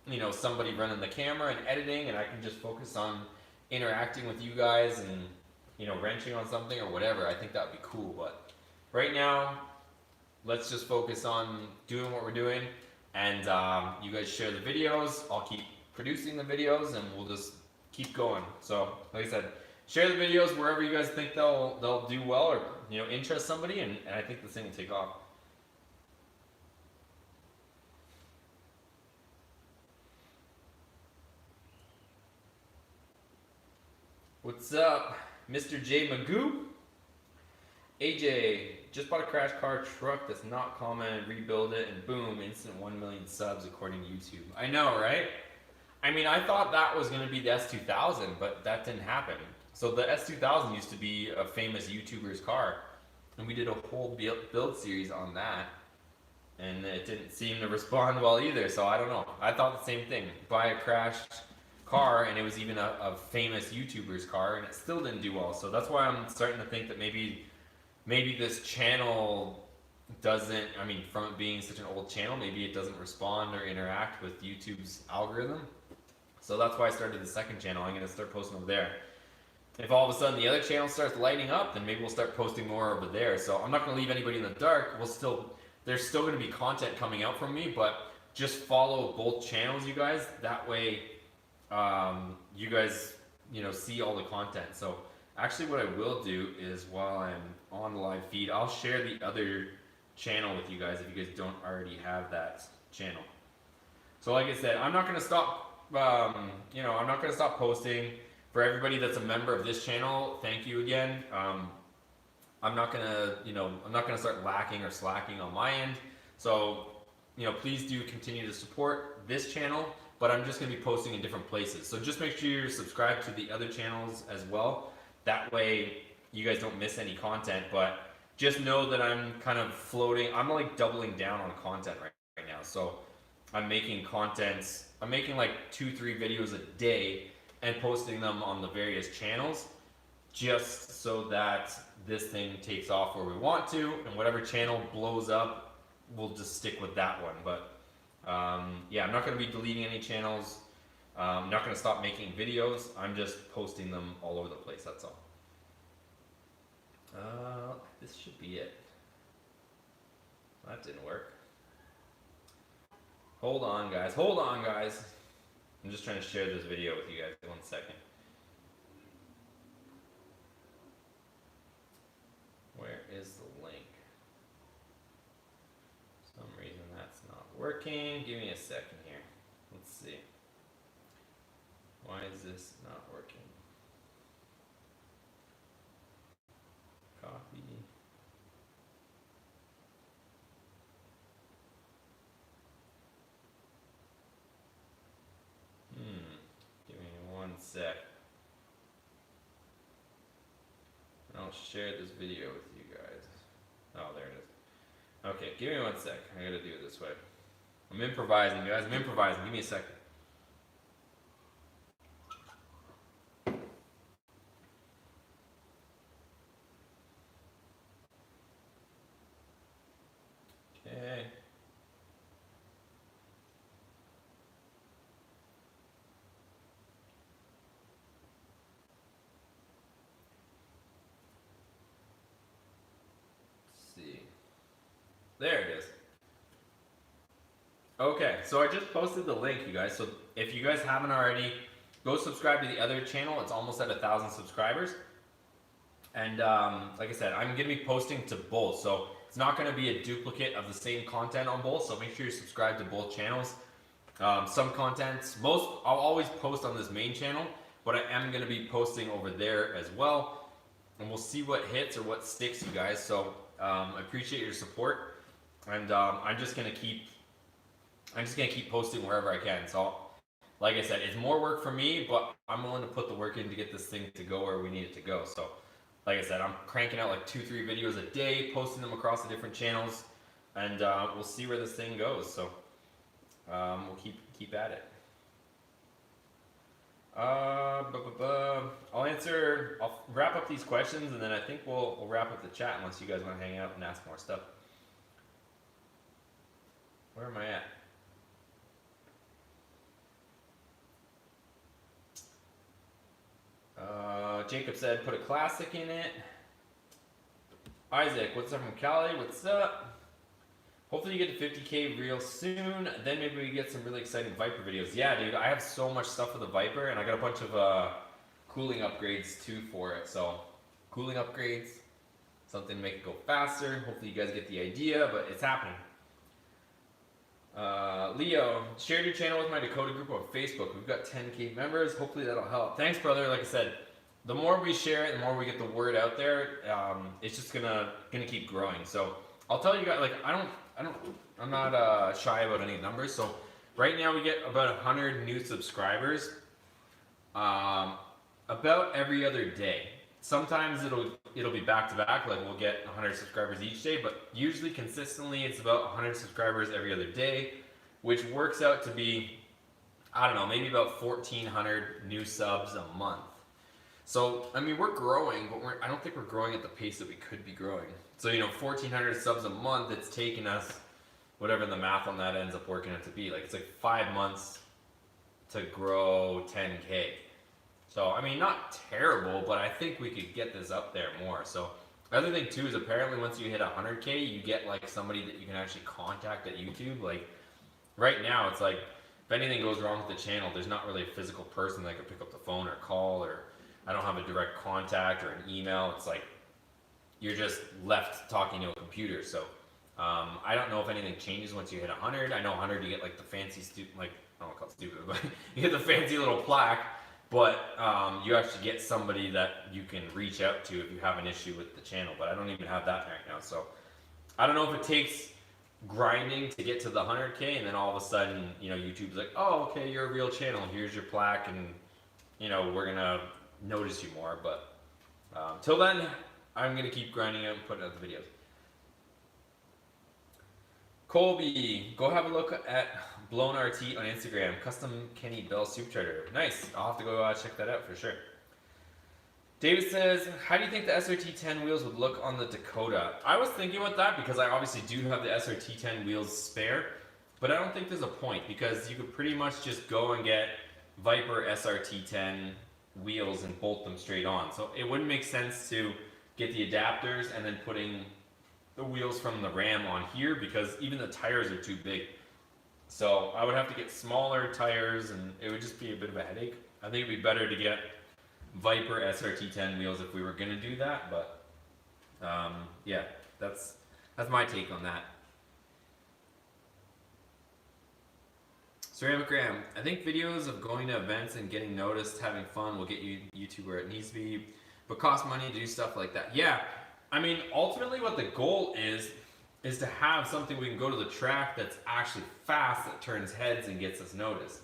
you know, somebody running the camera and editing, and I can just focus on interacting with you guys and, you know, wrenching on something or whatever, I think that would be cool. But right now, let's just focus on doing what we're doing, and you guys share the videos. I'll keep producing the videos, and we'll just keep going. So, like I said, share the videos wherever you guys think they'll do well, or, you know, interest somebody, and I think this thing will take off. What's up, Mr. J Magoo? AJ, just bought a crash car truck that's not common, rebuild it, and boom, instant 1 million subs according to YouTube. I know, right? I mean, I thought that was going to be the S2000, but that didn't happen. So the S2000 used to be a famous YouTuber's car, and we did a whole build series on that, and it didn't seem to respond well either, so I don't know. I thought the same thing. Buy a crashed car, and it was even a famous YouTuber's car, and it still didn't do well. So that's why I'm starting to think that maybe this channel doesn't, I mean, from it being such an old channel, maybe it doesn't respond or interact with YouTube's algorithm. So that's why I started the second channel. I'm going to start posting over there. If all of a sudden the other channel starts lighting up, then maybe we'll start posting more over there. So I'm not going to leave anybody in the dark. There's still going to be content coming out from me, but just follow both channels, you guys. That way, you guys, you know, see all the content. So actually what I will do is, while I'm on the live feed, I'll share the other channel with you guys if you guys don't already have that channel. So like I said, I'm not going to stop, you know, I'm not going to stop posting. For everybody that's a member of this channel, thank you again. I'm not gonna, you know, I'm not gonna start lacking or slacking on my end. So, you know, please do continue to support this channel, but I'm just gonna be posting in different places. So just make sure you're subscribed to the other channels as well. That way you guys don't miss any content, but just know that I'm kind of floating. I'm like doubling down on content right now. So I'm making content, I'm making like 2-3 videos a day and posting them on the various channels, just so that this thing takes off where we want to, and whatever channel blows up, we'll just stick with that one. But yeah, I'm not going to be deleting any channels. I'm not going to stop making videos. I'm just posting them all over the place, that's all. This should be it. That didn't work. Hold on, guys. Hold on, guys. I'm just trying to share this video with you guys. 1 second. Where is the link? For some reason that's not working. Give me a second here. Let's see. Why is this not working? Copy. Give me 1 sec. I'll share this video with you guys. Oh, there it is. Okay, give me 1 sec. I gotta do it this way. I'm improvising, guys. I'm improvising. Give me a second. Okay. There it is. Okay, so I just posted the link, you guys. So if you guys haven't already, go subscribe to the other channel. It's almost at 1,000 subscribers. And like I said, I'm going to be posting to both. So it's not going to be a duplicate of the same content on both. So make sure you subscribe to both channels. Some contents, I'll always post on this main channel, but I am going to be posting over there as well. And we'll see what hits or what sticks, you guys. So I appreciate your support. And I'm just going to keep posting wherever I can. So like I said, it's more work for me, but I'm willing to put the work in to get this thing to go where we need it to go. So like I said, I'm cranking out like 2-3 videos a day, posting them across the different channels, and we'll see where this thing goes. So we'll keep at it. I'll wrap up these questions, and then I think we'll wrap up the chat unless you guys want to hang out and ask more stuff. Where am I at? Jacob said, put a classic in it. Isaac, what's up from Cali? What's up? Hopefully you get to 50K real soon. Then maybe we get some really exciting Viper videos. Yeah, dude, I have so much stuff for the Viper, and I got a bunch of cooling upgrades too for it. So, cooling upgrades, something to make it go faster. Hopefully you guys get the idea, but it's happening. Leo, shared your channel with my Dakota group on Facebook. We've got 10K members. Hopefully that'll help. Thanks, brother. Like I said, the more we share it, the more we get the word out there. It's just gonna keep growing. So I'll tell you guys, like I'm not shy about any numbers. So right now we get about 100 new subscribers, about every other day. Sometimes it'll be back to back, like we'll get 100 subscribers each day, but usually consistently it's about 100 subscribers every other day, which works out to be, I don't know, maybe about 1,400 new subs a month. So, I mean, we're growing, but I don't think we're growing at the pace that we could be growing. So, 1,400 subs a month, it's taken us, whatever the math on that ends up working out to be. Like, it's like 5 months to grow 10K. So, I mean, not terrible, but I think we could get this up there more. So, the other thing, too, is apparently once you hit 100K, you get, like, somebody that you can actually contact at YouTube. Like, right now, it's like, if anything goes wrong with the channel, there's not really a physical person that could pick up the phone or call, or I don't have a direct contact or an email. It's like you're just left talking to a computer. So I don't know if anything changes once you hit 100. I know 100 you get like the fancy like I don't call it stupid, but you get the fancy little plaque. But you actually get somebody that you can reach out to if you have an issue with the channel. But I don't even have that right now. So I don't know if it takes grinding to get to the 100K, and then all of a sudden, YouTube's like, oh, okay, you're a real channel. Here's your plaque, and we're gonna notice you more. But till then, I'm gonna keep grinding out and putting out the videos. Colby, go have a look at Blown RT on Instagram. Custom Kenny Bell Supercharger. Nice. I'll have to go check that out for sure. David says, how do you think the SRT-10 wheels would look on the Dakota? I was thinking about that because I obviously do have the SRT-10 wheels spare, but I don't think there's a point because you could pretty much just go and get Viper SRT-10 wheels and bolt them straight on. So it wouldn't make sense to get the adapters and then putting the wheels from the RAM on here because even the tires are too big. So I would have to get smaller tires and it would just be a bit of a headache. I think it'd be better to get Viper SRT-10 wheels if we were going to do that, but yeah, that's my take on that. Ceramic Ram, I think videos of going to events and getting noticed, having fun will get you YouTube where it needs to be, but cost money to do stuff like that. Yeah, I mean, ultimately what the goal is to have something we can go to the track that's actually fast, that turns heads and gets us noticed.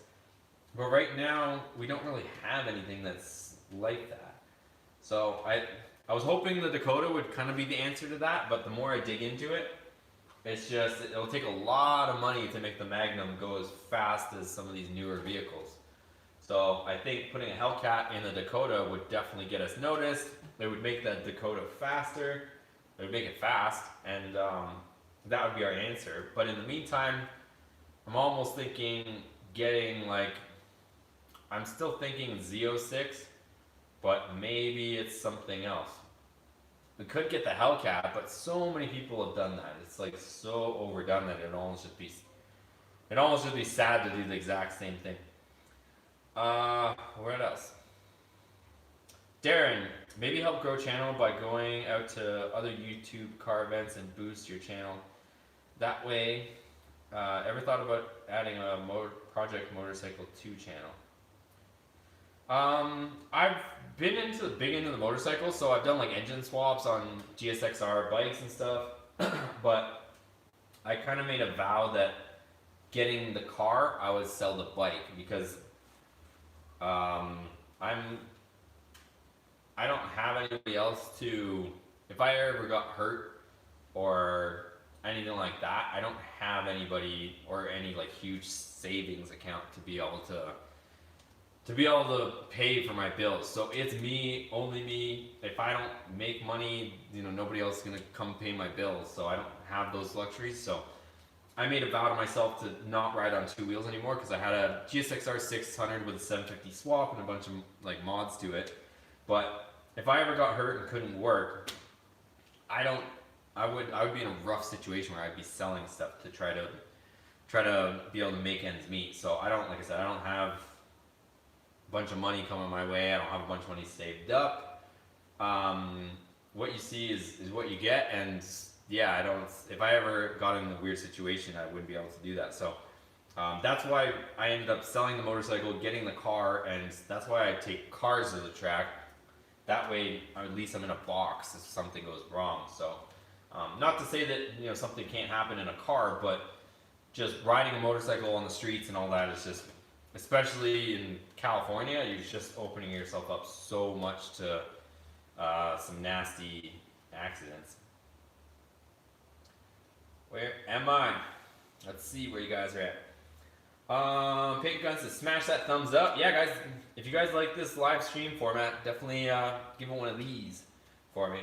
But right now, we don't really have anything that's like that. So I was hoping the Dakota would kind of be the answer to that, but the more I dig into it, it'll take a lot of money to make the Magnum go as fast as some of these newer vehicles. So I think putting a Hellcat in the Dakota would definitely get us noticed. It would make that Dakota faster. It would make it fast, and that would be our answer. But in the meantime, I'm almost thinking getting I'm still thinking Z06, but maybe it's something else. We could get the Hellcat, but so many people have done that. It's so overdone that it almost should be It almost would be sad to do the exact same thing. What else? Darren, maybe help grow channel by going out to other YouTube car events and boost your channel. That way, ever thought about adding a Project Motorcycle 2 channel? I've been big into the motorcycle, so I've done like engine swaps on GSXR bikes and stuff. But I kind of made a vow that getting the car, I would sell the bike because I don't have anybody else to. If I ever got hurt or anything like that, I don't have anybody or any like huge savings account to be able to pay for my bills. So it's me, only me. If I don't make money, nobody else is gonna come pay my bills. So I don't have those luxuries. So I made a vow to myself to not ride on two wheels anymore because I had a GSXR 600 with a 750 swap and a bunch of like mods to it. But if I ever got hurt and couldn't work, I would be in a rough situation where I'd be selling stuff to try to be able to make ends meet. So I don't, like I said, I don't have a bunch of money coming my way. I don't have a bunch of money saved up. What you see is what you get, and yeah, if I ever got in a weird situation, I wouldn't be able to do that. So that's why I ended up selling the motorcycle, getting the car, and that's why I take cars to the track. That way, at least I'm in a box if something goes wrong. So not to say that something can't happen in a car, but just riding a motorcycle on the streets and all that is just, especially in California, you're just opening yourself up so much to some nasty accidents. Where am I? Let's see where you guys are at. Pink Gun says, smash that thumbs up. Yeah, guys, if you guys like this live stream format, definitely give it one of these for me.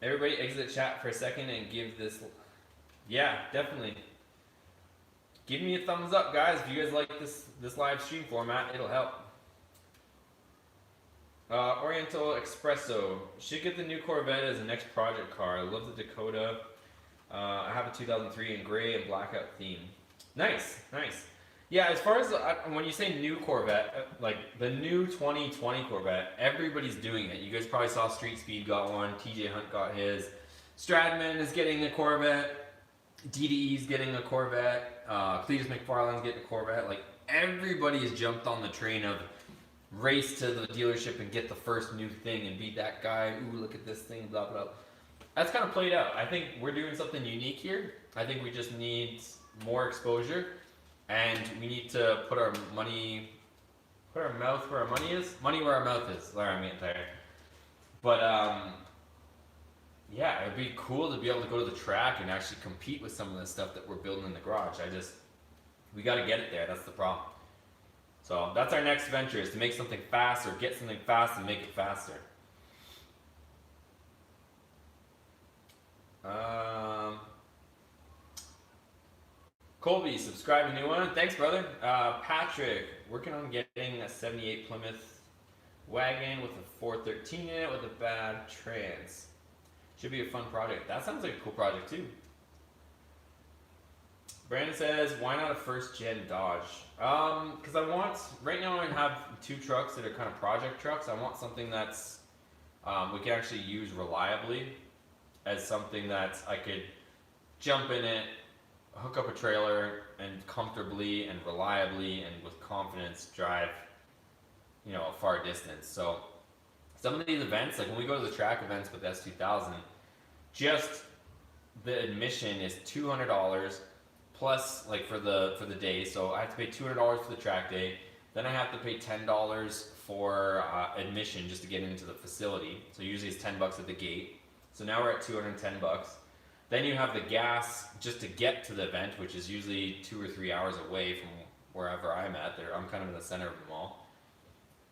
Everybody exit chat for a second and give this. Yeah, definitely. Give me a thumbs up, guys. If you guys like this live stream format, it'll help. Oriental Espresso. Should get the new Corvette as the next project car. I love the Dakota. I have a 2003 in gray and blackout theme. Nice, nice. Yeah, as far as when you say new Corvette, like the new 2020 Corvette, everybody's doing it. You guys probably saw Street Speed got one, TJ Hunt got his, Stradman is getting a Corvette, DDE's getting a Corvette, Cletus McFarlane's getting a Corvette. Like everybody has jumped on the train of race to the dealership and get the first new thing and beat that guy. Ooh, look at this thing, blah, blah. That's kind of played out. I think we're doing something unique here. I think we just need more exposure, and we need to put our mouth where our money is. Money where our mouth is. Sorry, I'm getting tired. But yeah, it'd be cool to be able to go to the track and actually compete with some of the stuff that we're building in the garage. We got to get it there. That's the problem. So that's our next venture, is to make something fast or get something fast and make it faster. Colby, subscribe a new one. Thanks, brother. Patrick, working on getting a 78 Plymouth wagon with a 413 in it with a bad trans. Should be a fun project. That sounds like a cool project too. Brandon says, why not a first gen Dodge? Because right now I have two trucks that are kind of project trucks. I want something that's we can actually use reliably, as something that I could jump in it, hook up a trailer, and comfortably and reliably and with confidence drive, a far distance. So some of these events, like when we go to the track events with S2000, just the admission is $200 plus, like for the day. So I have to pay $200 for the track day. Then I have to pay $10 for admission just to get into the facility. So usually it's $10 at the gate. So now we're at $210. Then you have the gas just to get to the event, which is usually 2 or 3 hours away from wherever I'm at. I'm kind of in the center of the mall.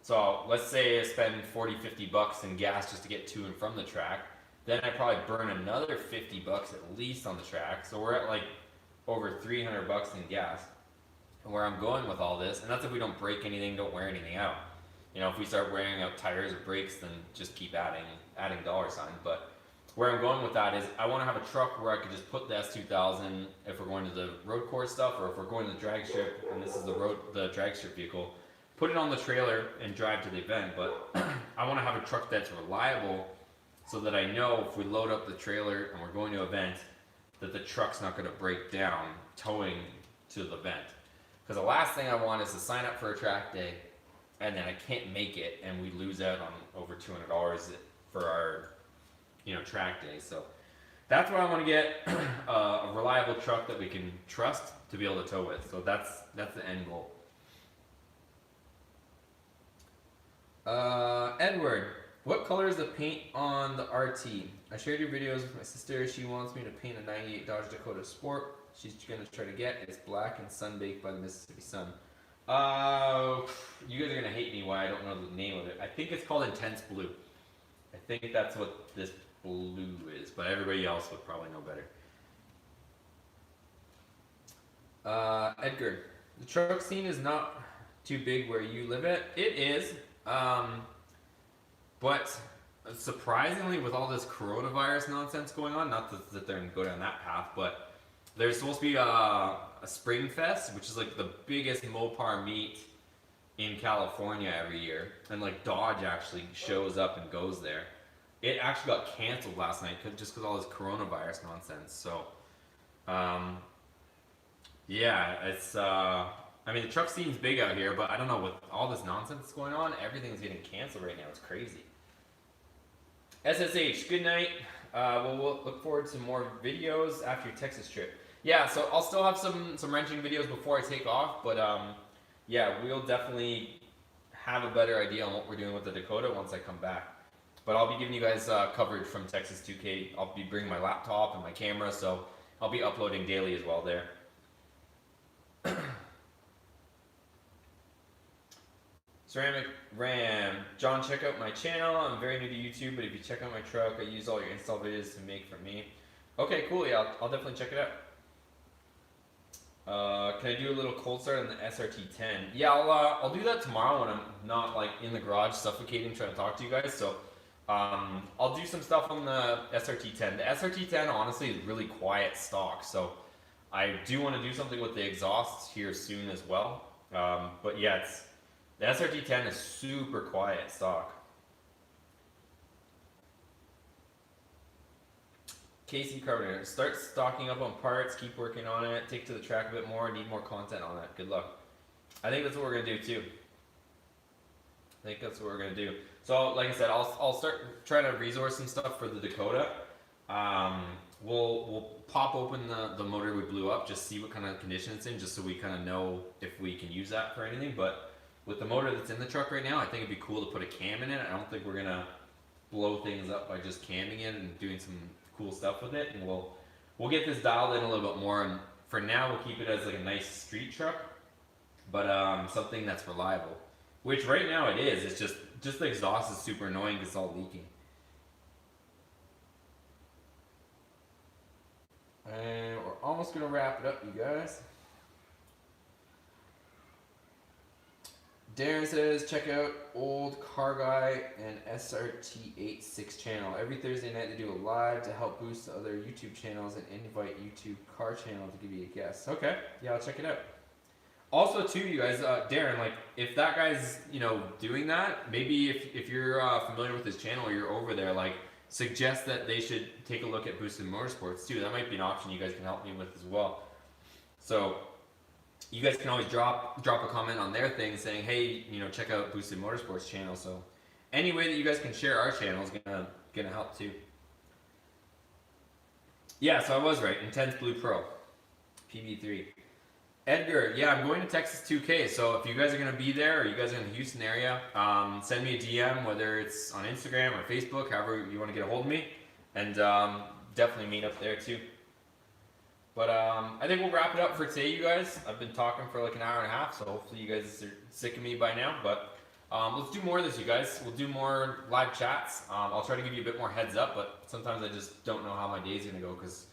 So let's say I spend $40-50 in gas just to get to and from the track. Then I probably burn another $50 at least on the track. So we're at like over $300 in gas. And where I'm going with all this, and that's if we don't break anything, don't wear anything out. If we start wearing out tires or brakes, then just keep adding dollar sign. But where I'm going with that is I want to have a truck where I could just put the S2000 if we're going to the road course stuff, or if we're going to the drag strip and this is the drag strip vehicle, put it on the trailer and drive to the event. But I want to have a truck that's reliable so that I know if we load up the trailer and we're going to an event that the truck's not going to break down towing to the event. Because the last thing I want is to sign up for a track day and then I can't make it and we lose out on over $200 for our track day. So that's what I want to get, a reliable truck that we can trust to be able to tow with. So that's the end goal. Edward, what color is the paint on the RT? I shared your videos with my sister. She wants me to paint a 98 Dodge Dakota Sport. She's gonna try to get it. It's black and sun-baked by the Mississippi sun. You guys are gonna hate me why I don't know the name of it. I think it's called Intense Blue. I think that's what this blue is, but everybody else would probably know better. Edgar, the truck scene is not too big where you live at. It is, but surprisingly, with all this coronavirus nonsense going on, not that they're going to go down that path, but there's supposed to be a Spring Fest, which is like the biggest Mopar meet in California every year, and like Dodge actually shows up and goes there. It actually got canceled last night just because all this coronavirus nonsense. So, yeah, it's. I mean, the truck scene's big out here, but I don't know, with all this nonsense going on, everything's getting canceled right now. It's crazy. SSH, good night. We'll look forward to more videos after your Texas trip. Yeah, so I'll still have some wrenching videos before I take off, but yeah, we'll definitely have a better idea on what we're doing with the Dakota once I come back. But I'll be giving you guys coverage from Texas 2K. I'll be bringing my laptop and my camera, so I'll be uploading daily as well there. Ceramic RAM. John, check out my channel. I'm very new to YouTube, but if you check out my truck, I use all your install videos to make for me. Okay, cool. Yeah, I'll definitely check it out. Can I do a little cold start on the SRT-10? Yeah, I'll do that tomorrow when I'm not like in the garage suffocating trying to talk to you guys. So I'll do some stuff on the SRT-10. The SRT-10 honestly is really quiet stock, so I do want to do something with the exhausts here soon as well. But yeah, the SRT-10 is super quiet stock. Casey Carpenter, start stocking up on parts, keep working on it, take to the track a bit more, need more content on it. Good luck. I think that's what we're going to do too. I think that's what we're going to do. So, like I said, I'll start trying to resource some stuff for the Dakota. We'll pop open the motor we blew up, just see what kind of condition it's in, just so we kind of know if we can use that for anything. But with the motor that's in the truck right now, I think it'd be cool to put a cam in it. I don't think we're going to blow things up by just camming it and doing some cool stuff with it. And we'll get this dialed in a little bit more. And for now, we'll keep it as like a nice street truck, but something that's reliable. Which right now it is. It's just the exhaust is super annoying because it's all leaking. And we're almost going to wrap it up, you guys. Darren says, check out Old Car Guy and SRT-86 channel. Every Thursday night they do a live to help boost the other YouTube channels and invite YouTube car channel to give you a guest. Okay, yeah, I'll check it out. Also, too, you guys, Darren, like, if that guy's, doing that, maybe if you're familiar with his channel or you're over there, like, suggest that they should take a look at Boosted Motorsports, too. That might be an option you guys can help me with as well. So, you guys can always drop a comment on their thing saying, hey, check out Boosted Motorsports channel. So, any way that you guys can share our channel is gonna help, too. Yeah, so I was right. Intense Blue Pro. PB3. Edgar, yeah, I'm going to Texas 2K, so if you guys are going to be there or you guys are in the Houston area, send me a DM, whether it's on Instagram or Facebook, however you want to get a hold of me, and definitely meet up there too. But I think we'll wrap it up for today, you guys. I've been talking for like an hour and a half, so hopefully you guys are sick of me by now, but let's do more of this, you guys. We'll do more live chats. I'll try to give you a bit more heads up, but sometimes I just don't know how my day's going to go because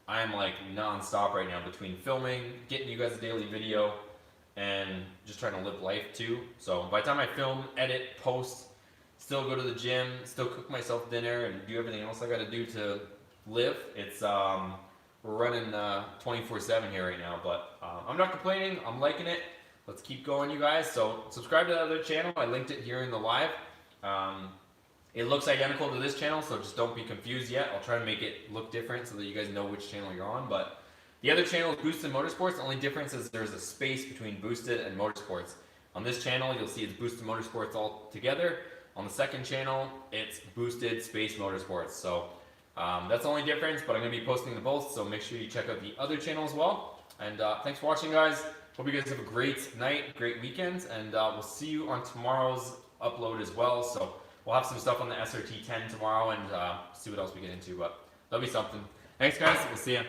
I am like non-stop right now between filming, getting you guys a daily video, and just trying to live life too. So by the time I film, edit, post, still go to the gym, still cook myself dinner, and do everything else I got to do to live. It's we're running 24/7 here right now, but I'm not complaining. I'm liking it. Let's keep going, you guys. So subscribe to the other channel. I linked it here in the live. It looks identical to this channel, so just don't be confused yet. I'll try to make it look different so that you guys know which channel you're on. But the other channel is Boosted Motorsports. The only difference is there's a space between Boosted and Motorsports. On this channel, you'll see it's Boosted Motorsports all together. On the second channel, it's Boosted Space Motorsports. So that's the only difference, but I'm going to be posting them both, so make sure you check out the other channel as well. And thanks for watching, guys. Hope you guys have a great night, great weekend, and we'll see you on tomorrow's upload as well. So we'll have some stuff on the SRT-10 tomorrow and see what else we get into, but that'll be something. Thanks, guys. We'll see ya.